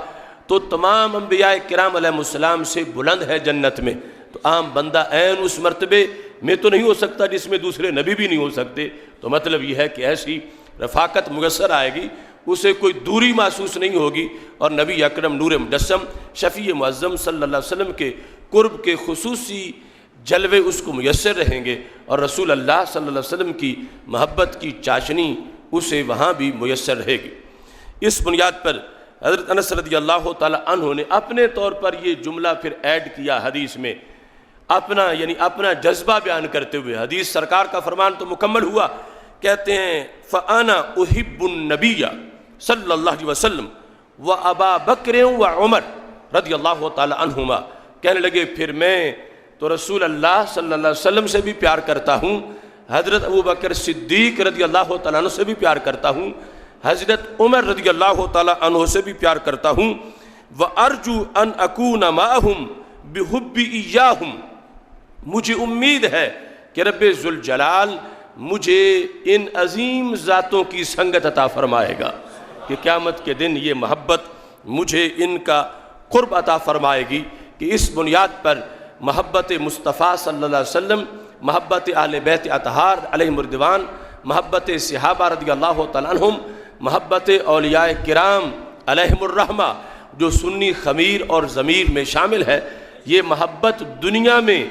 تو تمام انبیاء کرام علیہ السلام سے بلند ہے جنت میں. تو عام بندہ عین اس مرتبے میں تو نہیں ہو سکتا جس میں دوسرے نبی بھی نہیں ہو سکتے. تو مطلب یہ ہے کہ ایسی رفاقت میسر آئے گی، اسے کوئی دوری محسوس نہیں ہوگی، اور نبی اکرم نور مجسم شفیع معظم صلی اللہ علیہ وسلم کے قرب کے خصوصی جلوے اس کو میسر رہیں گے، اور رسول اللہ صلی اللہ علیہ وسلم کی محبت کی چاشنی اسے وہاں بھی میسر رہے گی. اس بنیاد پر حضرت انس رضی اللہ تعالی عنہ نے اپنے طور پر یہ جملہ پھر ایڈ کیا حدیث میں، اپنا جذبہ بیان کرتے ہوئے. حدیث سرکار کا فرمان تو مکمل ہوا، کہتے ہیں فَأَنَا أُحِبُّ النَّبِيَّ صلی اللہ علیہ وسلم وَأَبَا بَكْرٍ وَعُمَرٍ رضی اللہ تعالی عنہما. کہنے لگے پھر میں تو رسول اللہ صلی اللہ علیہ وسلم سے بھی پیار کرتا ہوں، حضرت ابو بکر صدیق رضی اللہ تعالیٰ عنہ سے بھی پیار کرتا ہوں، حضرت عمر رضی اللہ تعالیٰ عنہ سے بھی پیار کرتا ہوں. وَأَرْجُو أَنْ أَكُونَ مَعَهُمْ بِحُبِّ إِيَّاهُمْ، مجھے امید ہے کہ رب ذوالجلال مجھے ان عظیم ذاتوں کی سنگت عطا فرمائے گا، کہ قیامت کے دن یہ محبت مجھے ان کا قرب عطا فرمائے گی. کہ اس بنیاد پر محبت مصطفیٰ صلی اللہ علیہ وسلم، محبت اہل بیت اطہار علیہم الرضوان، محبت صحابہ رضی اللہ تعالیٰ عنہم، محبت اولیاء کرام علیہم الرحمہ جو سنی خمیر اور ضمیر میں شامل ہے، یہ محبت دنیا میں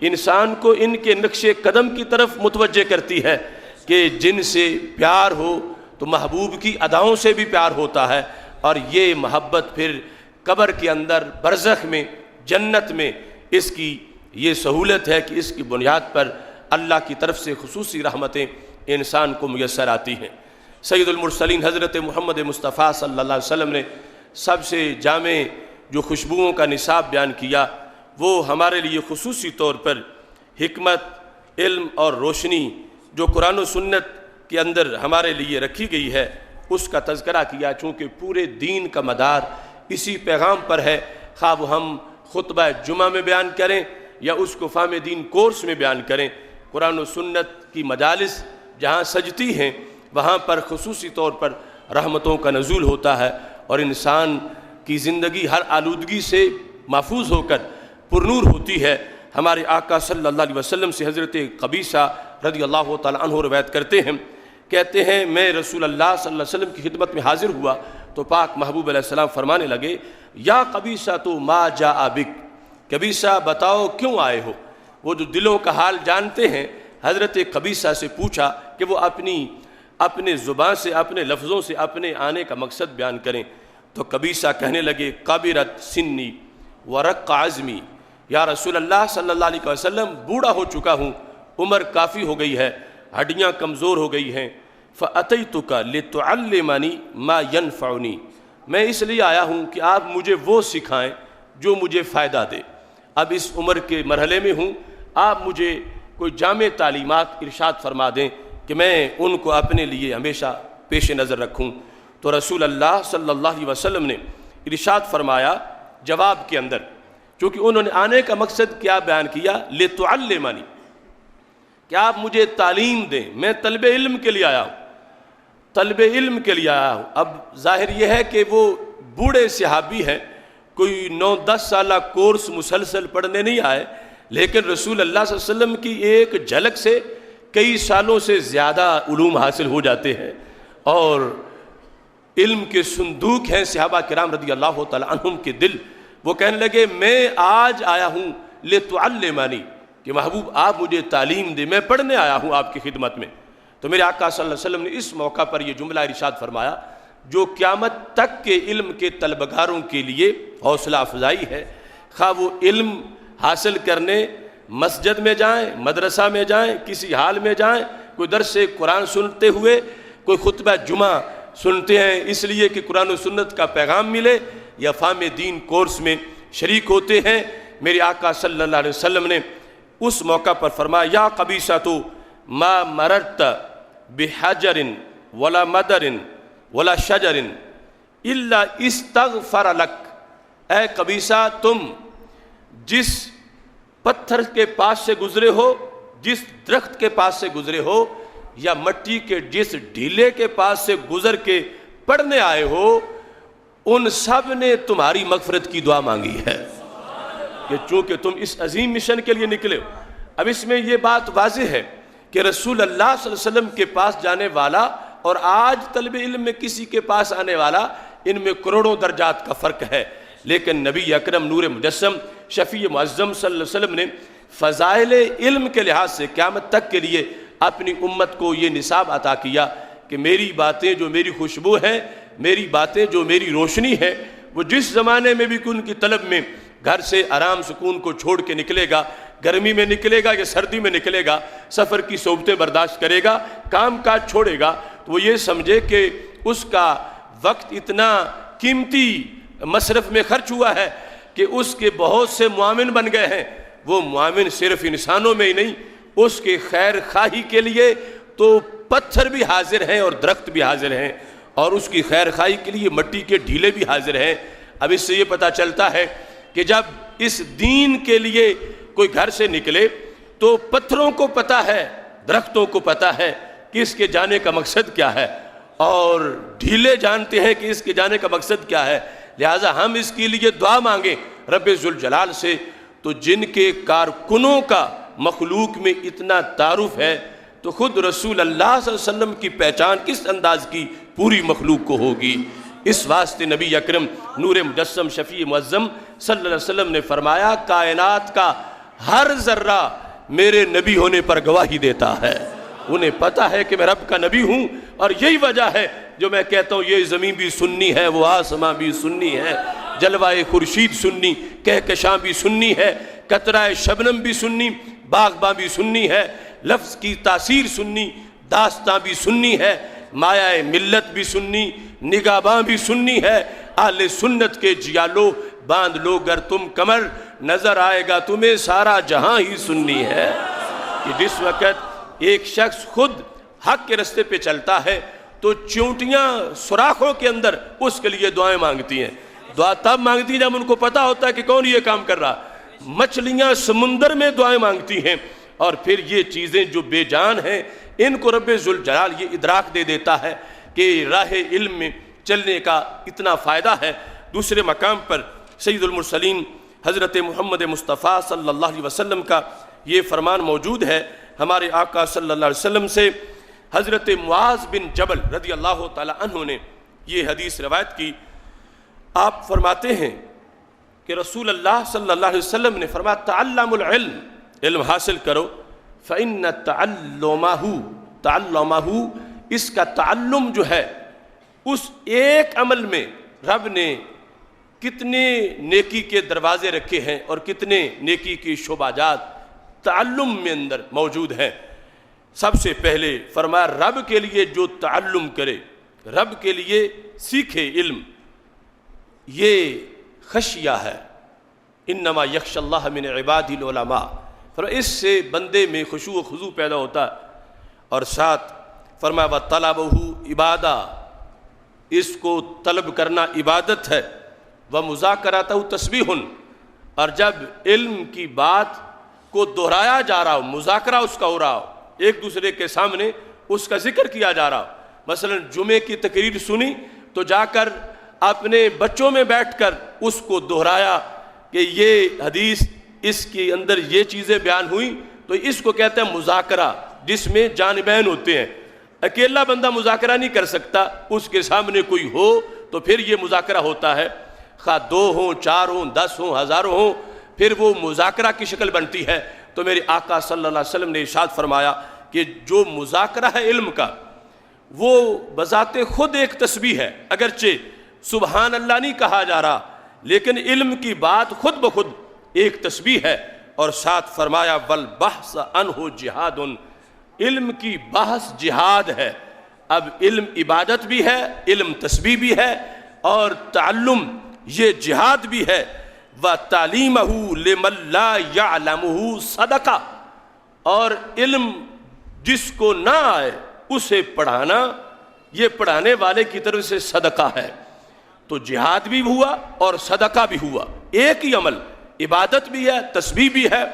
انسان کو ان کے نقش قدم کی طرف متوجہ کرتی ہے کہ جن سے پیار ہو تو محبوب کی اداؤں سے بھی پیار ہوتا ہے. اور یہ محبت پھر قبر کے اندر، برزخ میں، جنت میں اس کی یہ سہولت ہے کہ اس کی بنیاد پر اللہ کی طرف سے خصوصی رحمتیں انسان کو میسر آتی ہیں. سید المرسلین حضرت محمد مصطفیٰ صلی اللہ علیہ وسلم نے سب سے جامع جو خوشبوؤں کا نصاب بیان کیا، وہ ہمارے لیے خصوصی طور پر حکمت، علم اور روشنی جو قرآن و سنت کے اندر ہمارے لیے رکھی گئی ہے اس کا تذکرہ کیا. چونکہ پورے دین کا مدار اسی پیغام پر ہے، خواہ وہ ہم خطبہ جمعہ میں بیان کریں یا اس کو فہم دین کورس میں بیان کریں. قرآن و سنت کی مجالس جہاں سجتی ہیں وہاں پر خصوصی طور پر رحمتوں کا نزول ہوتا ہے، اور انسان کی زندگی ہر آلودگی سے محفوظ ہو کر پرنور ہوتی ہے. ہمارے آقا صلی اللہ علیہ وسلم سے حضرت قبیصہ رضی اللہ تعالیٰ عنہ روایت کرتے ہیں، کہتے ہیں میں رسول اللہ صلی اللہ علیہ وسلم کی خدمت میں حاضر ہوا تو پاک محبوب علیہ السلام فرمانے لگے یا قبیصہ تو ما جاء بک، قبیصہ بتاؤ کیوں آئے ہو. وہ جو دلوں کا حال جانتے ہیں، حضرت قبیصہ سے پوچھا کہ وہ اپنے زبان سے، اپنے لفظوں سے اپنے آنے کا مقصد بیان کریں. تو قبیصہ کہنے لگے کبرت سنی ورق عزمی، یا رسول اللہ صلی اللہ علیہ وسلم بوڑھا ہو چکا ہوں، عمر کافی ہو گئی ہے، ہڈیاں کمزور ہو گئی ہیں. فَأَتَيْتُكَ لِتُعَلِّمَنِي مَا يَنْفَعُنِي، میں اس لیے آیا ہوں کہ آپ مجھے وہ سکھائیں جو مجھے فائدہ دے. اب اس عمر کے مرحلے میں ہوں، آپ مجھے کوئی جامع تعلیمات ارشاد فرما دیں کہ میں ان کو اپنے لیے ہمیشہ پیش نظر رکھوں. تو رسول اللہ صلی اللہ علیہ وسلم نے ارشاد فرمایا جواب کے اندر، چونکہ انہوں نے آنے کا مقصد کیا بیان کیا، لِتُعَلِّمَنِي، کہ آپ مجھے تعلیم دیں، میں طلب علم کے لیے آیا ہوں، طلب علم کے لیے آیا ہوں. اب ظاہر یہ ہے کہ وہ بوڑھے صحابی ہیں، کوئی 9-10 سالہ کورس مسلسل پڑھنے نہیں آئے، لیکن رسول اللہ صلی اللہ علیہ وسلم کی ایک جھلک سے کئی سالوں سے زیادہ علوم حاصل ہو جاتے ہیں، اور علم کے صندوق ہیں صحابہ کرام رضی اللہ تعالی عنہم کے دل. وہ کہنے لگے میں آج آیا ہوں لتعلمنی، کہ محبوب آپ مجھے تعلیم دے، میں پڑھنے آیا ہوں آپ کی خدمت میں۔ تو میرے آقا صلی اللہ علیہ وسلم نے اس موقع پر یہ جملہ ارشاد فرمایا جو قیامت تک کے علم کے طلبگاروں کے لیے حوصلہ افزائی ہے، خواہ وہ علم حاصل کرنے مسجد میں جائیں، مدرسہ میں جائیں، کسی حال میں جائیں، کوئی درس قرآن سنتے ہوئے، کوئی خطبہ جمعہ سنتے ہیں اس لیے کہ قرآن و سنت کا پیغام ملے، یا فہم دین کورس میں شریک ہوتے ہیں۔ میرے آقا صلی اللہ علیہ وسلم نے اس موقع پر فرمایا یا قبیصۃ ما مررت بحجر ولا مدر ولا شجر الا استغفر لک، اے قبیصہ تم جس پتھر کے پاس سے گزرے ہو، جس درخت کے پاس سے گزرے ہو، یا مٹی کے جس ڈھیلے کے پاس سے گزر کے پڑھنے آئے ہو، ان سب نے تمہاری مغفرت کی دعا مانگی ہے، کہ چونکہ تم اس عظیم مشن کے لیے نکلے ہو۔ اب اس میں یہ بات واضح ہے کہ رسول اللہ صلی اللہ علیہ وسلم کے پاس جانے والا اور آج طلب علم میں کسی کے پاس آنے والا، ان میں کروڑوں درجات کا فرق ہے، لیکن نبی اکرم نور مجسم شفیع معظم صلی اللہ علیہ وسلم نے فضائل علم کے لحاظ سے قیامت تک کے لیے اپنی امت کو یہ نصاب عطا کیا کہ میری باتیں جو میری خوشبو ہیں، میری باتیں جو میری روشنی ہے، وہ جس زمانے میں بھی ان کی طلب میں گھر سے آرام سکون کو چھوڑ کے نکلے گا، گرمی میں نکلے گا یا سردی میں نکلے گا، سفر کی صعوبتیں برداشت کرے گا، کام کاج چھوڑے گا، تو وہ یہ سمجھے کہ اس کا وقت اتنا قیمتی مصرف میں خرچ ہوا ہے کہ اس کے بہت سے معاون بن گئے ہیں۔ وہ معاون صرف انسانوں میں ہی نہیں، اس کے خیر خواہی کے لیے تو پتھر بھی حاضر ہیں اور درخت بھی حاضر ہیں، اور اس کی خیر خواہی کے لیے مٹی کے ڈھیلے بھی حاضر ہیں۔ اب اس سے یہ پتہ چلتا ہے کہ جب اس دین کے لیے کوئی گھر سے نکلے تو پتھروں کو پتہ ہے، درختوں کو پتہ ہے کہ اس کے جانے کا مقصد کیا ہے، اور ڈھیلے جانتے ہیں کہ اس کے جانے کا مقصد کیا ہے، لہٰذا ہم اس کے لیے دعا مانگیں رب ذوالجلال سے۔ تو جن کے کارکنوں کا مخلوق میں اتنا تعارف ہے تو خود رسول اللہ صلی اللہ علیہ وسلم کی پہچان کس انداز کی پوری مخلوق کو ہوگی۔ اس واسطے نبی اکرم نور مجسم شفیع معظم صلی اللہ علیہ وسلم نے فرمایا کائنات کا ہر ذرہ میرے نبی ہونے پر گواہی دیتا ہے، انہیں پتہ ہے کہ میں رب کا نبی ہوں، اور یہی وجہ ہے جو میں کہتا ہوں یہ زمین بھی سنی ہے، وہ آسماں بھی سنی ہے، جلوہ خورشید سنی، کہکشاں بھی سنی ہے، قطرہ شبنم بھی سنی، باغباں بھی سنی ہے، لفظ کی تاثیر سنی، داستاں بھی سنی ہے، مایہ ملت بھی سنی، نگاہباں بھی سنی ہے۔ اہل سنت کے جیالو باندھ لو گر تم کمر، نظر آئے گا تمہیں سارا جہاں ہی سنی ہے۔ کہ جس وقت ایک شخص خود حق کے رستے پہ چلتا ہے تو چونٹیاں سوراخوں کے اندر اس کے لیے دعائیں مانگتی ہیں، دعا تب مانگتی ہیں جب ان کو پتہ ہوتا ہے کہ کون یہ کام کر رہا۔ مچھلیاں سمندر میں دعائیں مانگتی ہیں، اور پھر یہ چیزیں جو بے جان ہیں ان کو رب ذوالجلال یہ ادراک دے دیتا ہے کہ راہ علم میں چلنے کا اتنا فائدہ ہے۔ دوسرے مقام پر سید المرسلین حضرت محمد مصطفیٰ صلی اللہ علیہ وسلم کا یہ فرمان موجود ہے، ہمارے آقا صلی اللہ علیہ وسلم سے حضرت معاذ بن جبل رضی اللہ تعالی عنہ نے یہ حدیث روایت کی۔ آپ فرماتے ہیں کہ رسول اللہ صلی اللہ علیہ وسلم نے فرمایا تعلموا العلم، علم حاصل کرو، فإن تعلمہ اس کا تعلم جو ہے، اس ایک عمل میں رب نے کتنے نیکی کے دروازے رکھے ہیں اور کتنے نیکی کی شعبہ جات تعلم میں اندر موجود ہیں۔ سب سے پہلے فرمایا رب کے لیے جو تعلم کرے، رب کے لیے سیکھے علم، یہ خشیہ ہے، انما یخشی اللہ من عبادہ العلماء، اس سے بندے میں خشوع و خضوع پیدا ہوتا ہے۔ اور ساتھ فرمایا وَطَلَبُهُ عبادہ، اس کو طلب کرنا عبادت ہے، وَمُذَاكَرَتُهُ تسبیح، اور جب علم کی بات کو دہرایا جا رہا ہو، مذاکرہ اس کا ہو رہا ہو، ایک دوسرے کے سامنے اس کا ذکر کیا جا رہا ہو، مثلا جمعے کی تقریر سنی تو جا کر اپنے بچوں میں بیٹھ کر اس کو دہرایا کہ یہ حدیث اس کے اندر یہ چیزیں بیان ہوئیں، تو اس کو کہتے ہیں مذاکرہ، جس میں جانبین ہوتے ہیں۔ اکیلا بندہ مذاکرہ نہیں کر سکتا، اس کے سامنے کوئی ہو تو پھر یہ مذاکرہ ہوتا ہے، خواہ 2 ہوں 4 ہوں 10 ہوں 1000 ہوں، پھر وہ مذاکرہ کی شکل بنتی ہے۔ تو میرے آقا صلی اللہ علیہ وسلم نے ارشاد فرمایا کہ جو مذاکرہ ہے علم کا، وہ بذات خود ایک تسبیح ہے، اگرچہ سبحان اللہ نہیں کہا جا رہا، لیکن علم کی بات خود بخود ایک تسبیح ہے۔ اور ساتھ فرمایا والبحث عنہ جہاد، علم کی بحث جہاد ہے۔ اب علم عبادت بھی ہے، علم تسبیح بھی ہے، اور تعلم یہ جہاد بھی ہے۔ وَتَعْلِيمَهُ لِمَنْ لَا يَعْلَمُهُ صَدَقَةٌ، اور علم جس کو نہ آئے اسے پڑھانا، یہ پڑھانے والے کی طرف سے صدقہ ہے۔ تو جہاد بھی ہوا اور صدقہ بھی ہوا، ایک ہی عمل، عبادت بھی ہے، تسبیح بھی ہے،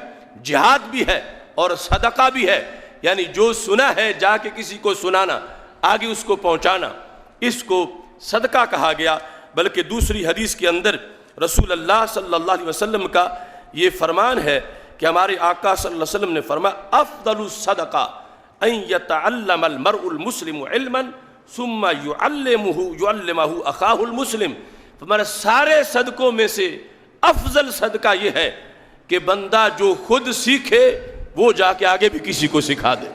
جہاد بھی ہے اور صدقہ بھی ہے۔ یعنی جو سنا ہے جا کے کسی کو سنانا، آگے اس کو پہنچانا، اس کو صدقہ کہا گیا۔ بلکہ دوسری حدیث کے اندر رسول اللہ صلی اللہ علیہ وسلم کا یہ فرمان ہے کہ ہمارے آقا صلی اللہ علیہ وسلم نے فرمایا افضل الصدقہ ان یتعلم المرء المسلم علما ثم یعلمہ اخاہ المسلم۔ فرمایا سارے صدقوں میں سے افضل صدقہ یہ ہے کہ بندہ جو خود سیکھے وہ جا کے آگے بھی کسی کو سکھا دے۔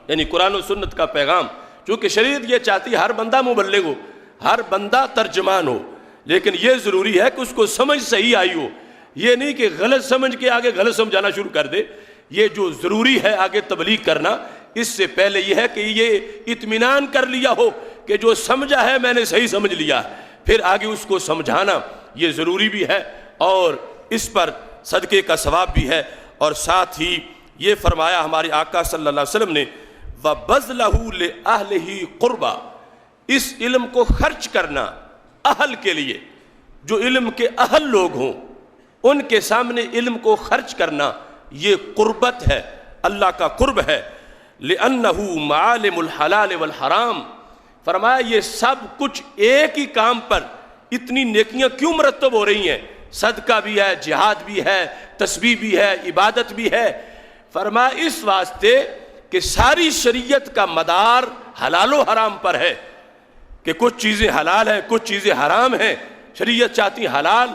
یعنی قرآن و سنت کا پیغام، چونکہ شریعت یہ چاہتی ہے ہر بندہ مبلغ ہو، ہر بندہ ترجمان ہو، لیکن یہ ضروری ہے کہ اس کو سمجھ صحیح آئی ہو، یہ نہیں کہ غلط سمجھ کے آگے غلط سمجھانا شروع کر دے۔ یہ جو ضروری ہے آگے تبلیغ کرنا، اس سے پہلے یہ ہے کہ یہ اطمینان کر لیا ہو کہ جو سمجھا ہے میں نے صحیح سمجھ لیا، پھر آگے اس کو سمجھانا یہ ضروری بھی ہے، اور اس پر صدقے کا ثواب بھی ہے۔ اور ساتھ ہی یہ فرمایا ہمارے آقا صلی اللہ علیہ وسلم نے وَبَذْلَهُ لِأَهْلِهِ قُرْبًا، اس علم کو خرچ کرنا اہل کے لیے، جو علم کے اہل لوگ ہوں ان کے سامنے علم کو خرچ کرنا یہ قربت ہے، اللہ کا قرب ہے۔ لِأَنَّهُ مَعَالِمُ الْحَلَالِ وَالْحَرَامِ، فرمایا یہ سب کچھ ایک ہی کام پر اتنی نیکیاں کیوں مرتب ہو رہی ہیں، صدقہ بھی ہے، جہاد بھی ہے، تسبیح بھی ہے، عبادت بھی ہے۔ فرمایا اس واسطے کہ ساری شریعت کا مدار حلال و حرام پر ہے، کہ کچھ چیزیں حلال ہیں، کچھ چیزیں حرام ہیں۔ شریعت چاہتی حلال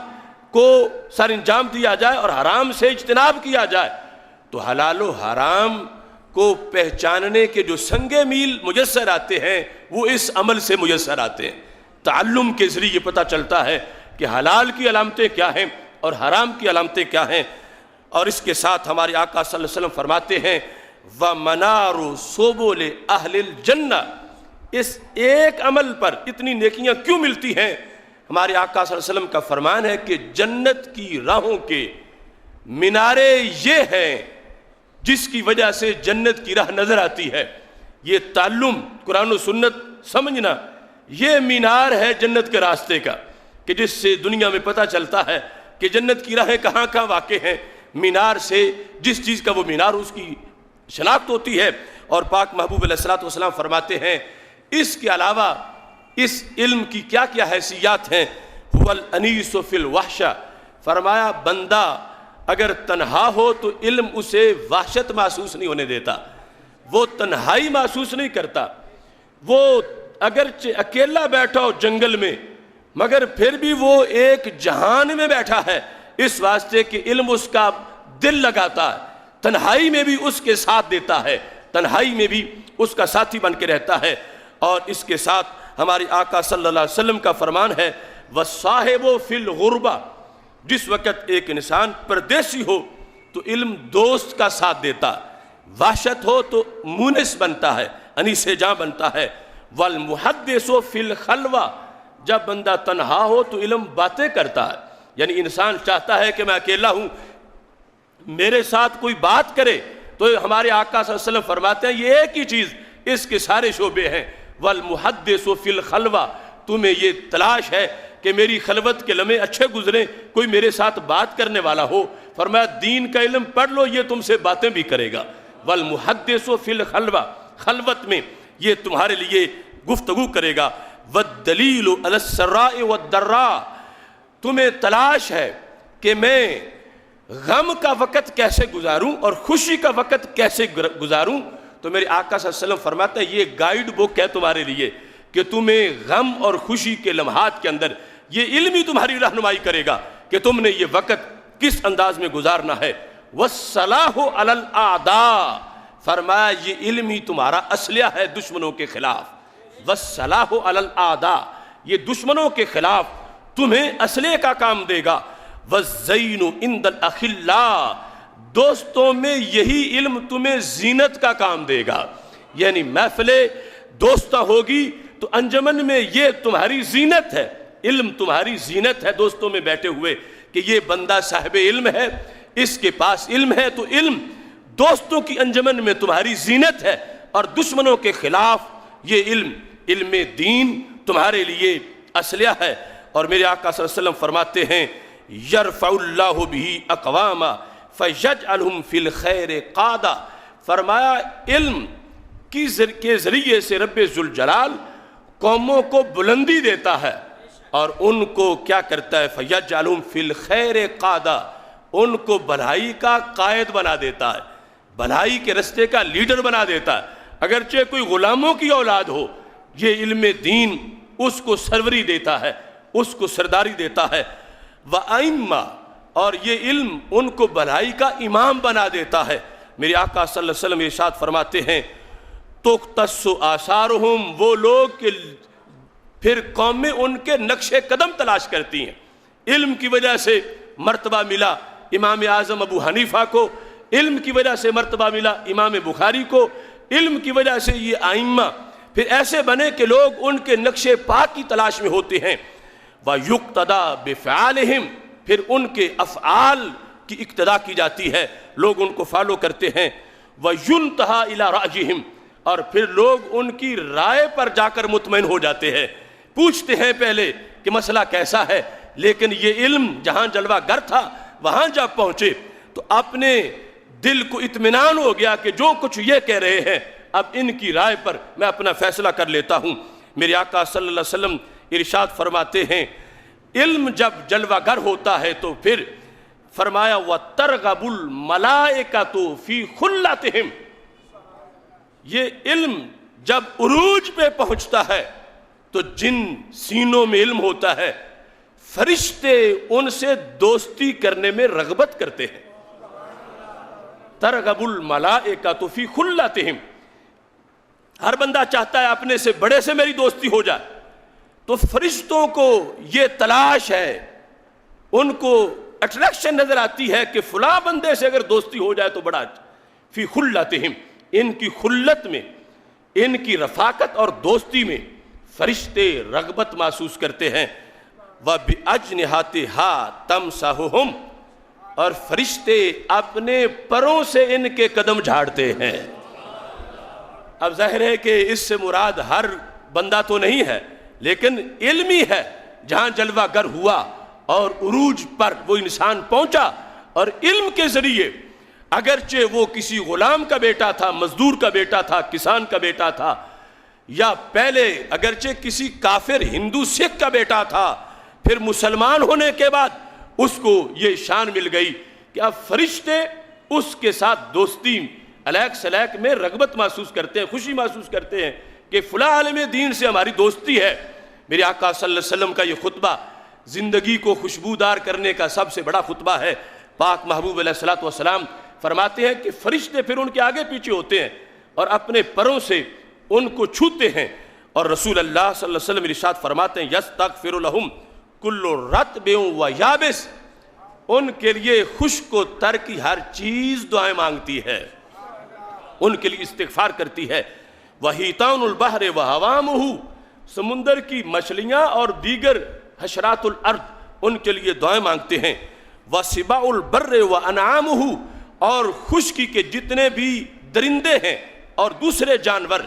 کو سر انجام دیا جائے اور حرام سے اجتناب کیا جائے۔ تو حلال و حرام کو پہچاننے کے جو سنگ میل میسر آتے ہیں وہ اس عمل سے میسر آتے ہیں۔ تعلم کے ذریعے پتہ چلتا ہے کہ حلال کی علامتیں کیا ہیں اور حرام کی علامتیں کیا ہیں۔ اور اس کے ساتھ ہمارے آقا صلی اللہ علیہ وسلم فرماتے ہیں وَمَنَارُ سُبُلِ أَهْلِ الْجَنَّةِ، اس ایک عمل پر اتنی نیکیاں کیوں ملتی ہیں؟ ہمارے آقا صلی اللہ علیہ وسلم کا فرمان ہے کہ جنت کی راہوں کے مینارے یہ ہیں جس کی وجہ سے جنت کی راہ نظر آتی ہے۔ یہ تعلم، قرآن و سنت سمجھنا، یہ مینار ہے جنت کے راستے کا، کہ جس سے دنیا میں پتہ چلتا ہے کہ جنت کی راہیں کہاں کہاں واقع ہیں۔ مینار سے جس چیز کا وہ مینار، اس کی شناخت ہوتی ہے۔ اور پاک محبوب علیہ الصلوۃ والسلام فرماتے ہیں اس کے علاوہ اس علم کی کیا کیا حیثیات ہیں۔ هو الانیس فی الوحشہ، فرمایا بندہ اگر تنہا ہو تو علم اسے وحشت محسوس نہیں ہونے دیتا، وہ تنہائی محسوس نہیں کرتا۔ وہ اگرچہ اکیلا بیٹھا ہو جنگل میں، مگر پھر بھی وہ ایک جہان میں بیٹھا ہے، اس واسطے کہ علم اس کا دل لگاتا ہے، تنہائی میں بھی اس کے ساتھ دیتا ہے، تنہائی میں بھی اس کا ساتھی بن کے رہتا ہے۔ اور اس کے ساتھ ہمارے آقا صلی اللہ علیہ وسلم کا فرمان ہے وَالصَّاحِبُ فِي الْغُرْبَةِ، جس وقت ایک انسان پردیسی ہو تو علم دوست کا ساتھ دیتا، وحشت ہو تو مونس بنتا ہے، انیس جاں بنتا ہے۔ وَالْمُحَدِّثُ فِي الْخَلْوَةِ، جب بندہ تنہا ہو تو علم باتیں کرتا ہے، یعنی انسان چاہتا ہے کہ میں اکیلا ہوں، میرے ساتھ کوئی بات کرے، تو ہمارے آقا صلی اللہ علیہ وسلم فرماتے ہیں یہ ایک ہی چیز، اس کے سارے شعبے ہیں۔ وَالْمُحَدِّثُ فِي الْخَلْوَةِ، تمہیں یہ تلاش ہے کہ میری خلوت کے لمحے اچھے گزریں، کوئی میرے ساتھ بات کرنے والا ہو، فرمایا دین کا علم پڑھ لو، یہ تم سے باتیں بھی کرے گا۔ وَالْمُحَدِّثُ فِي الْخَلْوَةِ، خلوت میں یہ تمہارے لیے گفتگو کرے گا۔ وَالدَّلِيلُ عَلَى السَّرَّاءِ وَالضَّرَّاءِ، تمہیں تلاش ہے کہ میں غم کا وقت کیسے گزاروں اور خوشی کا وقت کیسے گزاروں، تو میرے آقا صلی اللہ علیہ وسلم فرماتے ہیں یہ گائیڈ بک ہے تمہارے لیے کہ تمہیں غم اور خوشی کے لمحات کے اندر یہ علم ہی تمہاری رہنمائی کرے گا کہ تم نے یہ وقت کس انداز میں گزارنا ہے. والصلاح علی الاعداء، فرمایا یہ علم ہی تمہارا اسلحہ ہے دشمنوں کے خلاف. والصلاح علی الاعداء، یہ دشمنوں کے خلاف تمہیں اسلحے کا کام دے گا. والزین عند الاخلاء، دوستوں میں یہی علم تمہیں زینت کا کام دے گا. یعنی محفل دوستہ ہوگی تو انجمن میں یہ تمہاری زینت ہے، علم تمہاری زینت ہے دوستوں میں بیٹھے ہوئے کہ یہ بندہ صاحب علم ہے، اس کے پاس علم ہے. تو علم دوستوں کی انجمن میں تمہاری زینت ہے، اور دشمنوں کے خلاف یہ علم دین تمہارے لیے اسلحہ ہے. اور میرے آقا صلی اللہ علیہ وسلم فرماتے ہیں یرفع اللہ بہ اقواما فیجعلہم فی الخیر قادا. فرمایا علم کے ذریعے سے رب ذوالجلال قوموں کو بلندی دیتا ہے اور ان کو کیا کرتا ہے، فیجعلہم فی الخیر قادا، ان کو بھلائی کا قائد بنا دیتا ہے، بھلائی کے رستے کا لیڈر بنا دیتا ہے. اگرچہ کوئی غلاموں کی اولاد ہو، یہ علم دین اس کو سروری دیتا ہے، اس کو سرداری دیتا ہے. وَأَئِمَّةً، اور یہ علم ان کو بھلائی کا امام بنا دیتا ہے. میرے آقا صلی اللہ علیہ وسلم ارشاد فرماتے ہیں تُخْتَصُّ آثَارُهُمْ، وہ لوگ کہ پھر قومیں ان کے نقش قدم تلاش کرتی ہیں. علم کی وجہ سے مرتبہ ملا امام اعظم ابو حنیفہ کو، علم کی وجہ سے مرتبہ ملا امام بخاری کو، علم کی وجہ سے یہ ائمہ پھر ایسے بنے کہ لوگ ان کے نقش پاک کی تلاش میں ہوتے ہیں. وَيُقْتَدَى بِفِعَالِهِمْ، پھر ان کے افعال کی اقتدا کی جاتی ہے، لوگ ان کو فالو کرتے ہیں. وَيُنْتَهَى إِلَىٰ رَأْيِهِمْ، اور پھر لوگ ان کی رائے پر جا کر مطمئن ہو جاتے ہیں، پوچھتے ہیں پہلے کہ مسئلہ کیسا ہے. لیکن یہ علم جہاں جلوہ گر تھا وہاں جب پہنچے تو اپنے دل کو اطمینان ہو گیا کہ جو کچھ یہ کہہ رہے ہیں اب ان کی رائے پر میں اپنا فیصلہ کر لیتا ہوں. میرے آقا صلی اللہ علیہ وسلم ارشاد فرماتے ہیں علم جب جلوہ گر ہوتا ہے تو پھر فرمایا وَتَرْغَبُ الْمَلَائِكَةُ فِي خُلَّتِهِمْ، یہ علم جب عروج پہ پہنچتا ہے تو جن سینوں میں علم ہوتا ہے فرشتے ان سے دوستی کرنے میں رغبت کرتے ہیں. ترغب الملائکۃ فی خلتہم، ہر بندہ چاہتا ہے اپنے سے بڑے سے میری دوستی ہو جائے. تو فرشتوں کو یہ تلاش ہے، ان کو اٹریکشن نظر آتی ہے کہ فلاں بندے سے اگر دوستی ہو جائے تو بڑا اچھا. فی خلتہم، ان کی خلت میں، ان کی رفاقت اور دوستی میں فرشتے رغبت محسوس کرتے ہیں. وَبِأَجْنِحَتِهَا تَمْسَحُهُمْ، اور فرشتے اپنے پروں سے ان کے قدم جھاڑتے ہیں. اب ظاہر ہے کہ اس سے مراد ہر بندہ تو نہیں ہے، لیکن علمی ہے. جہاں جلوہ گر ہوا اور عروج پر وہ انسان پہنچا، اور علم کے ذریعے اگرچہ وہ کسی غلام کا بیٹا تھا، مزدور کا بیٹا تھا، کسان کا بیٹا تھا، یا پہلے اگرچہ کسی کافر ہندو سکھ کا بیٹا تھا، پھر مسلمان ہونے کے بعد اس کو یہ شان مل گئی کہ اب فرشتے اس کے ساتھ دوستی علیق سلیق میں رغبت محسوس کرتے ہیں، خوشی محسوس کرتے ہیں کہ فلاں عالم دین سے ہماری دوستی ہے. میرے آقا صلی اللہ علیہ وسلم کا یہ خطبہ زندگی کو خوشبودار کرنے کا سب سے بڑا خطبہ ہے. پاک محبوب علیہ الصلوۃ والسلام فرماتے ہیں کہ فرشتے پھر ان کے آگے پیچھے ہوتے ہیں اور اپنے پروں سے ان کو چھوتے ہیں. اور رسول اللہ صلی اللہ علیہ وسلم ارشاد فرماتے ہیں یستغفر لہم کل رطب و یابس، ان کے لیے خشک و تر کی ہر چیز دعائیں مانگتی ہے، ان کے لیے استغفار کرتی ہے. وحیتان البحر و حوامہ، سمندر کی مچھلیاں اور دیگر حشرات الارض ان کے لیے دعائیں مانگتے ہیں. وسباع البر و انعامہ، اور خشکی کے جتنے بھی درندے ہیں اور دوسرے جانور،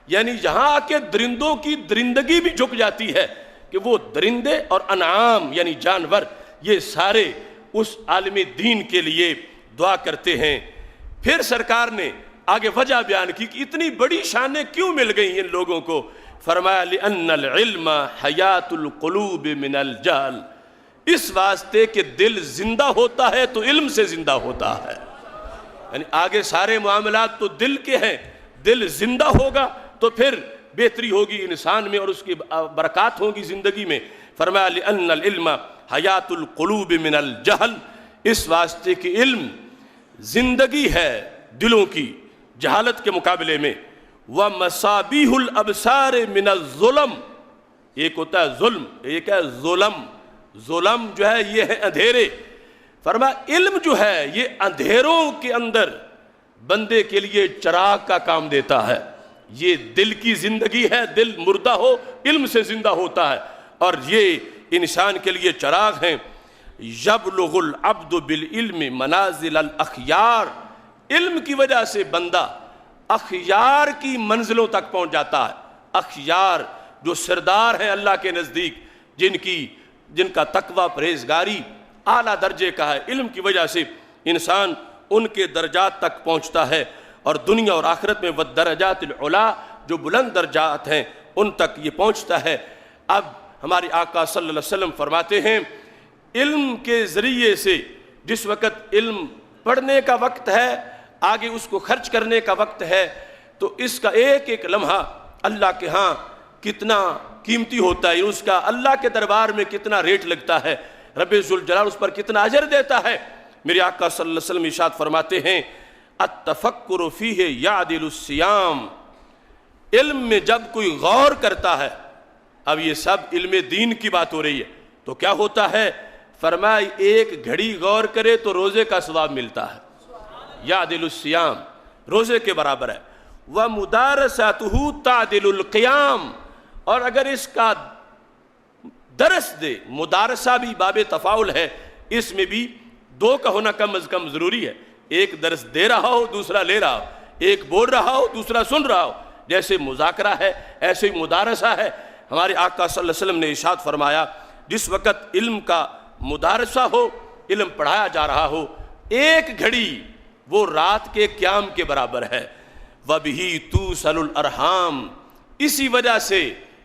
یعنی یہاں آ کے درندوں کی درندگی بھی جھک جاتی ہے کہ وہ درندے اور انعام یعنی جانور یہ سارے اس عالم دین کے لیے دعا کرتے ہیں. پھر سرکار نے آگے وجہ بیان کی کہ اتنی بڑی شانیں کیوں مل گئی ان لوگوں کو. فرمایا لِأَنَّ الْعِلْمَ حَيَاتُ الْقُلُوبِ مِنَ الْجَهْلِ، اس واسطے کہ دل زندہ ہوتا ہے تو علم سے زندہ ہوتا ہے. یعنی آگے سارے معاملات تو دل کے ہیں، دل زندہ ہوگا تو پھر بہتری ہوگی انسان میں اور اس کی برکات ہوگی زندگی میں. فرمایا لِأَنَّ الْعِلْمَ حَيَاتُ الْقُلُوبِ مِنَ الْجَهْلِ، اس واسطے کہ علم زندگی ہے دلوں کی جہالت کے مقابلے میں۔ وَمَصَابِيحُ الْأَبْصَارِ مِنَ الظُّلَمِ، ایک ہوتا ہے ظلم، ایک ہے ظلم۔ ظلم جو ہے یہ ہے اندھیرے۔ فرمایا علم جو ہے یہ اندھیروں کے اندر بندے کے لیے چراغ کا کام دیتا ہے۔ یہ دل کی زندگی ہے، دل مردہ ہو علم سے زندہ ہوتا ہے، اور یہ انسان کے لیے چراغ ہیں۔ یبلغ العبد بالعلم منازل الاخیار، علم کی وجہ سے بندہ اخیار کی منزلوں تک پہنچ جاتا ہے۔ اخیار جو سردار ہیں اللہ کے نزدیک، جن کا تقوی پرہیزگاری اعلیٰ درجے کا ہے، علم کی وجہ سے انسان ان کے درجات تک پہنچتا ہے، اور دنیا اور آخرت میں والدرجات العلا، جو بلند درجات ہیں ان تک یہ پہنچتا ہے۔ اب ہمارے آقا صلی اللہ علیہ وسلم فرماتے ہیں علم کے ذریعے سے جس وقت علم پڑھنے کا وقت ہے، آگے اس کو خرچ کرنے کا وقت ہے، تو اس کا ایک ایک لمحہ اللہ کے ہاں کتنا قیمتی ہوتا ہے، اس کا اللہ کے دربار میں کتنا ریٹ لگتا ہے، رب ذوالجلال اس پر کتنا اجر دیتا ہے۔ میرے آقا صلی اللہ علیہ وسلم ارشاد فرماتے ہیں التفکر فیہ یعدل الصیام، علم میں جب کوئی غور کرتا ہے، اب یہ سب علم دین کی بات ہو رہی ہے، تو کیا ہوتا ہے؟ فرمایا ایک گھڑی غور کرے تو روزے کا ثواب ملتا ہے، یعدل الصیام، روزے کے برابر ہے۔ وَمُدَارَسَاتُهُ تَعْدِلُ الْقِيَامِ، اور اگر اس کا درس دے، مدارسہ بھی باب تفاعل ہے، اس میں بھی دو کا ہونا کم از کم ضروری ہے، ایک درس دے رہا ہو دوسرا لے رہا ہو، ایک بول رہا ہو دوسرا سن رہا ہو، جیسے مذاکرہ ہے ایسے ہی مدارسہ ہے۔ ہمارے آقا صلی اللہ علیہ وسلم نے ارشاد فرمایا جس وقت علم کا مدارسہ ہو، علم پڑھایا جا رہا ہو، ایک گھڑی وہ رات کے قیام کے برابر ہے۔ وَبِهِ تُوصَلُ الْأَرْحَامُ، اسی وجہ سے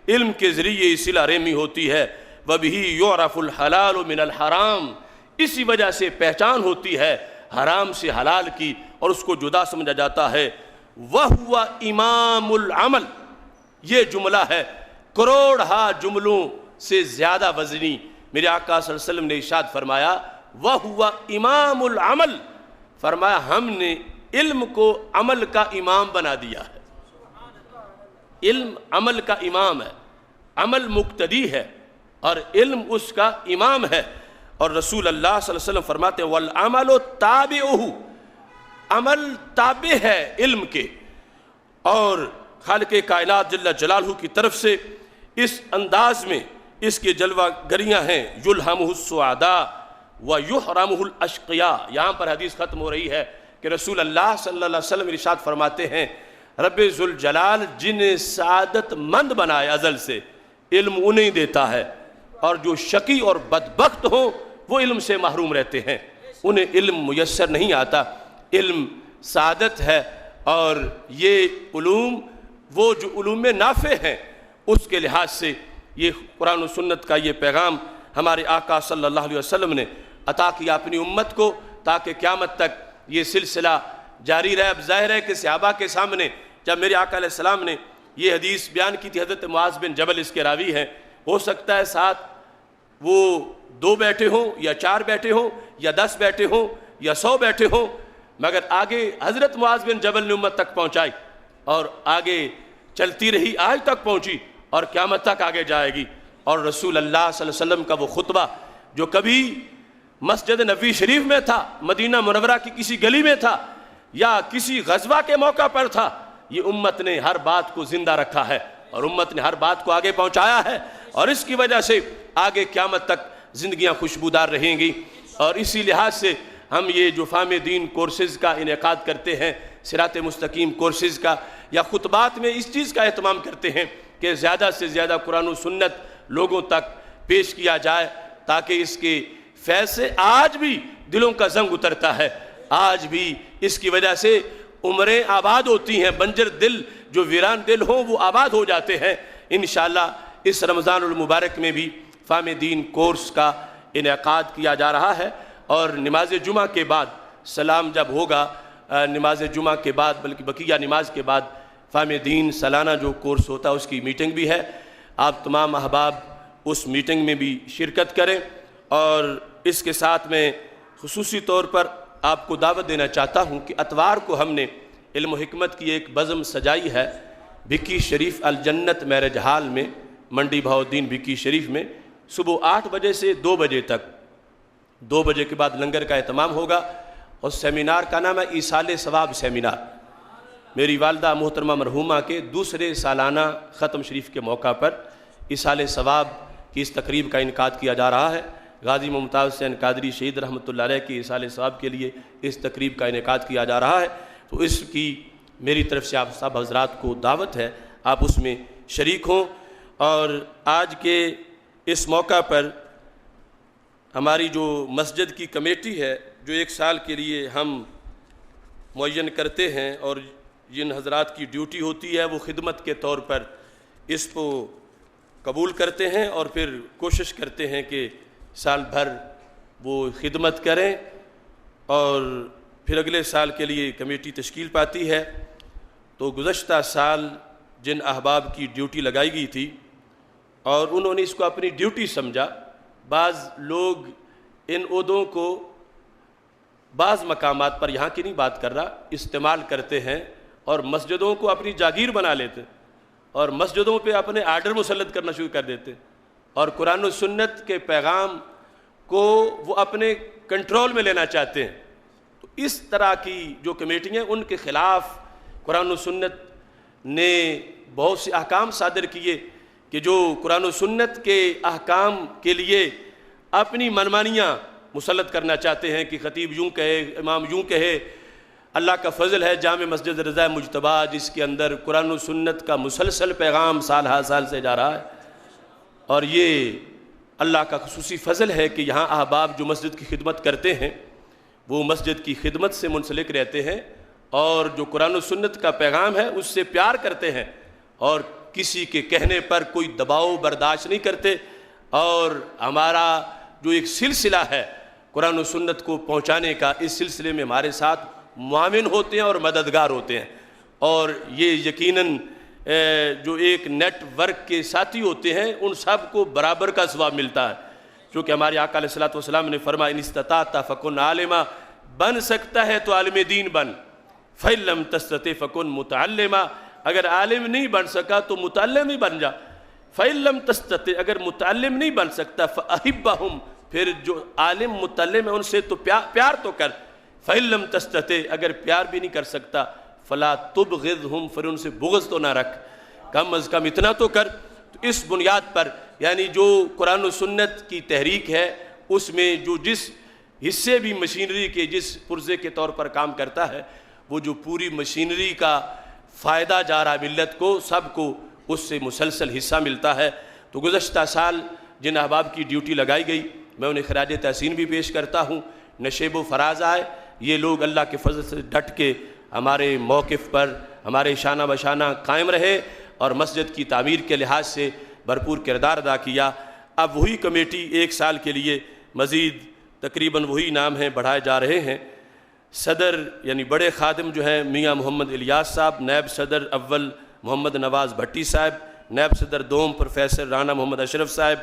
علم کے ذریعے صلہ رحمی ہوتی ہے۔ وَبِهِ يُعْرَفُ الْحَلَالُ مِنَ الْحَرَامِ، اسی وجہ سے پہچان ہوتی ہے حرام سے حلال کی، اور اس کو جدا سمجھا جاتا ہے۔ وَهُوَ إِمَامُ الْعَمَلِ، یہ جملہ ہے کروڑہا جملوں سے زیادہ وزنی۔ میرے آقا صلی اللہ علیہ وسلم نے ارشاد فرمایا وَهُوَ إِمَامُ الْعَمَلِ، فرمایا ہم نے علم کو عمل کا امام بنا دیا ہے۔ علم عمل کا امام ہے، عمل مقتدی ہے اور علم اس کا امام ہے۔ اور رسول اللہ صلی اللہ علیہ وسلم فرماتے ہیں وَالْعَمَلُ تَابِعُهُ، عمل تابع ہے علم کے، اور خالق کائنات جل جلالہ کی طرف سے اس انداز میں اس کے جلوہ گریاں ہیں۔ یلہمہ السعداء ویحرمہ الاشقیاء، یہاں پر حدیث ختم ہو رہی ہے کہ رسول اللہ صلی اللہ علیہ وسلم ارشاد فرماتے ہیں رب ذوالجلال جنہیں سعادت مند بنائے ازل سے، علم انہیں دیتا ہے، اور جو شقی اور بدبخت ہوں وہ علم سے محروم رہتے ہیں، انہیں علم میسر نہیں آتا۔ علم سعادت ہے، اور یہ علوم وہ جو علوم نافع ہیں اس کے لحاظ سے یہ قرآن و سنت کا یہ پیغام ہمارے آقا صلی اللہ علیہ وسلم نے عطا کیا اپنی امت کو، تاکہ قیامت تک یہ سلسلہ جاری رہے۔ اب ظاہر ہے کہ صحابہ کے سامنے جب میرے آقا علیہ السلام نے یہ حدیث بیان کی تھی، حضرت معاذ بن جبل اس کے راوی ہیں، ہو سکتا ہے ساتھ وہ 2 بیٹھے ہوں یا 4 بیٹھے ہوں یا 10 بیٹھے ہوں یا 100 بیٹھے ہوں، مگر آگے حضرت معاذ بن جبل نے امت تک پہنچائی، اور آگے چلتی رہی، آج تک پہنچی اور قیامت تک آگے جائے گی۔ اور رسول اللہ صلی اللہ علیہ وسلم کا وہ خطبہ جو کبھی مسجد نبوی شریف میں تھا، مدینہ منورہ کی کسی گلی میں تھا، یا کسی غزوہ کے موقع پر تھا، یہ امت نے ہر بات کو زندہ رکھا ہے، اور امت نے ہر بات کو آگے پہنچایا ہے، اور اس کی وجہ سے آگے قیامت تک زندگیاں خوشبودار رہیں گی۔ اور اسی لحاظ سے ہم یہ جو فہم دین کورسز کا انعقاد کرتے ہیں، صراط مستقیم کورسز کا، یا خطبات میں اس چیز کا اہتمام کرتے ہیں کہ زیادہ سے زیادہ قرآن و سنت لوگوں تک پیش کیا جائے، تاکہ اس کے فیض سے آج بھی دلوں کا زنگ اترتا ہے، آج بھی اس کی وجہ سے عمریں آباد ہوتی ہیں، بنجر دل جو ویران دل ہوں وہ آباد ہو جاتے ہیں۔ انشاءاللہ اس رمضان المبارک میں بھی فہم دین کورس کا انعقاد کیا جا رہا ہے، اور نماز جمعہ کے بعد سلام جب ہوگا، نماز جمعہ کے بعد بلکہ بقیہ نماز کے بعد فہم دین سالانہ جو کورس ہوتا ہے اس کی میٹنگ بھی ہے۔ آپ تمام احباب اس میٹنگ میں بھی شرکت کریں، اور اس کے ساتھ میں خصوصی طور پر آپ کو دعوت دینا چاہتا ہوں کہ اتوار کو ہم نے علم و حکمت کی ایک بزم سجائی ہے بھکی شریف الجنت میرج ہال میں، منڈی بہاؤالدین بھکی شریف میں، صبح 8 بجے سے 2 بجے تک، 2 بجے کے بعد لنگر کا اہتمام ہوگا، اور سیمینار کا نام ہے ایصال ثواب سیمینار۔ میری والدہ محترمہ مرحومہ کے دوسرے سالانہ ختم شریف کے موقع پر ایصال ثواب کی اس تقریب کا انعقاد کیا جا رہا ہے۔ غازی ممتاز حسین قادری شہید رحمۃ اللہ علیہ کے ایصال ثواب کے لیے اس تقریب کا انعقاد کیا جا رہا ہے، تو اس کی میری طرف سے آپ سب حضرات کو دعوت ہے، آپ اس میں شریک ہوں۔ اور آج کے اس موقع پر ہماری جو مسجد کی کمیٹی ہے، جو 1 سال کے لیے ہم معین کرتے ہیں اور جن حضرات کی ڈیوٹی ہوتی ہے وہ خدمت کے طور پر اس کو قبول کرتے ہیں اور پھر کوشش کرتے ہیں کہ سال بھر وہ خدمت کریں اور پھر اگلے سال کے لیے کمیٹی تشکیل پاتی ہے۔ تو گزشتہ سال جن احباب کی ڈیوٹی لگائی گئی تھی اور انہوں نے اس کو اپنی ڈیوٹی سمجھا، بعض لوگ ان عہدوں کو بعض مقامات پر، یہاں کی نہیں بات کر رہا، استعمال کرتے ہیں اور مسجدوں کو اپنی جاگیر بنا لیتے اور مسجدوں پہ اپنے آرڈر مسلط کرنا شروع کر دیتے اور قرآن و سنت کے پیغام کو وہ اپنے کنٹرول میں لینا چاہتے ہیں۔ تو اس طرح کی جو کمیٹی ہیں ان کے خلاف قرآن و سنت نے بہت سے احکام صادر کیے کہ جو قرآن و سنت کے احکام کے لیے اپنی منمانیاں مسلط کرنا چاہتے ہیں کہ خطیب یوں کہے، امام یوں کہے۔ اللہ کا فضل ہے جامع مسجد رضا مجتبیٰ جس کے اندر قرآن و سنت کا مسلسل پیغام سال ہر سال سے جا رہا ہے، اور یہ اللہ کا خصوصی فضل ہے کہ یہاں احباب جو مسجد کی خدمت کرتے ہیں وہ مسجد کی خدمت سے منسلک رہتے ہیں اور جو قرآن و سنت کا پیغام ہے اس سے پیار کرتے ہیں اور کسی کے کہنے پر کوئی دباؤ برداشت نہیں کرتے، اور ہمارا جو ایک سلسلہ ہے قرآن و سنت کو پہنچانے کا، اس سلسلے میں ہمارے ساتھ معاون ہوتے ہیں اور مددگار ہوتے ہیں، اور یہ یقیناً جو ایک نیٹ ورک کے ساتھی ہوتے ہیں ان سب کو برابر کا ثواب ملتا ہے، چونکہ ہمارے آقا علیہ الصلوۃ والسلام نے فرمایا ان استطعت فکن عالما، بن سکتا ہے تو عالم دین بن، فإن لم تستطع فکن متعلما، اگر عالم نہیں بن سکا تو متعلم ہی بن جا، فإن لم تستطع، اگر متعلم نہیں بن سکتا فأحبہم، پھر جو عالم متعلم ہے ان سے تو پیار تو کر، فإن لم تستطع، اگر پیار بھی نہیں کر سکتا فلا تبغضہم، پھر ان سے بغض تو نہ رکھ، کم از کم اتنا تو کر۔ تو اس بنیاد پر یعنی جو قرآن و سنت کی تحریک ہے اس میں جو جس حصے بھی مشینری کے جس پرزے کے طور پر کام کرتا ہے، وہ جو پوری مشینری کا فائدہ جا رہا ملت کو، سب کو اس سے مسلسل حصہ ملتا ہے۔ تو گزشتہ سال جن احباب کی ڈیوٹی لگائی گئی میں انہیں خراج تحسین بھی پیش کرتا ہوں، نشیب و فراز آئے، یہ لوگ اللہ کے فضل سے ڈٹ کے ہمارے موقف پر ہمارے شانہ بشانہ قائم رہے اور مسجد کی تعمیر کے لحاظ سے بھرپور کردار ادا کیا۔ اب وہی کمیٹی 1 سال کے لیے مزید تقریباً وہی نام ہیں بڑھائے جا رہے ہیں۔ صدر یعنی بڑے خادم جو ہیں میاں محمد الیاس صاحب، نائب صدر اول محمد نواز بھٹی صاحب، نائب صدر دوم پروفیسر رانا محمد اشرف صاحب،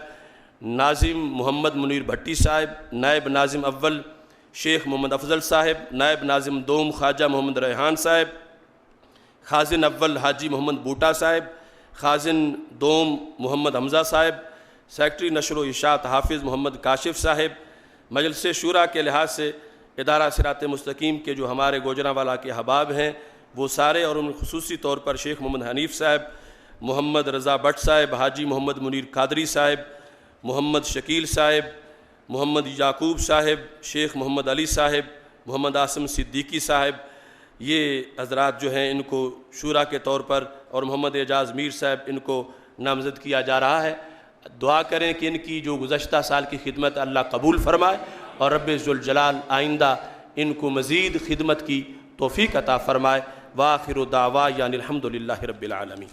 ناظم محمد منیر بھٹی صاحب، نائب ناظم اول شیخ محمد افضل صاحب، نائب ناظم دوم خواجہ محمد ریحان صاحب، خازن اول حاجی محمد بوٹا صاحب، خازن دوم محمد حمزہ صاحب، سیکٹری نشر و اشاعت حافظ محمد کاشف صاحب۔ مجلس شورا کے لحاظ سے ادارہ صراط مستقیم کے جو ہمارے گوجرانوالہ کے احباب ہیں وہ سارے، اور ان خصوصی طور پر شیخ محمد حنیف صاحب، محمد رضا بٹ صاحب، حاجی محمد منیر قادری صاحب، محمد شکیل صاحب، محمد یعقوب صاحب، شیخ محمد علی صاحب، محمد عاصم صدیقی صاحب، یہ حضرات جو ہیں ان کو شورا کے طور پر، اور محمد اعجاز میر صاحب ان کو نامزد کیا جا رہا ہے۔ دعا کریں کہ ان کی جو گزشتہ سال کی خدمت اللہ قبول فرمائے اور رب ذوالجلال آئندہ ان کو مزید خدمت کی توفیق عطا فرمائے۔ وآخر دعوانا الحمد للہ رب العالمین۔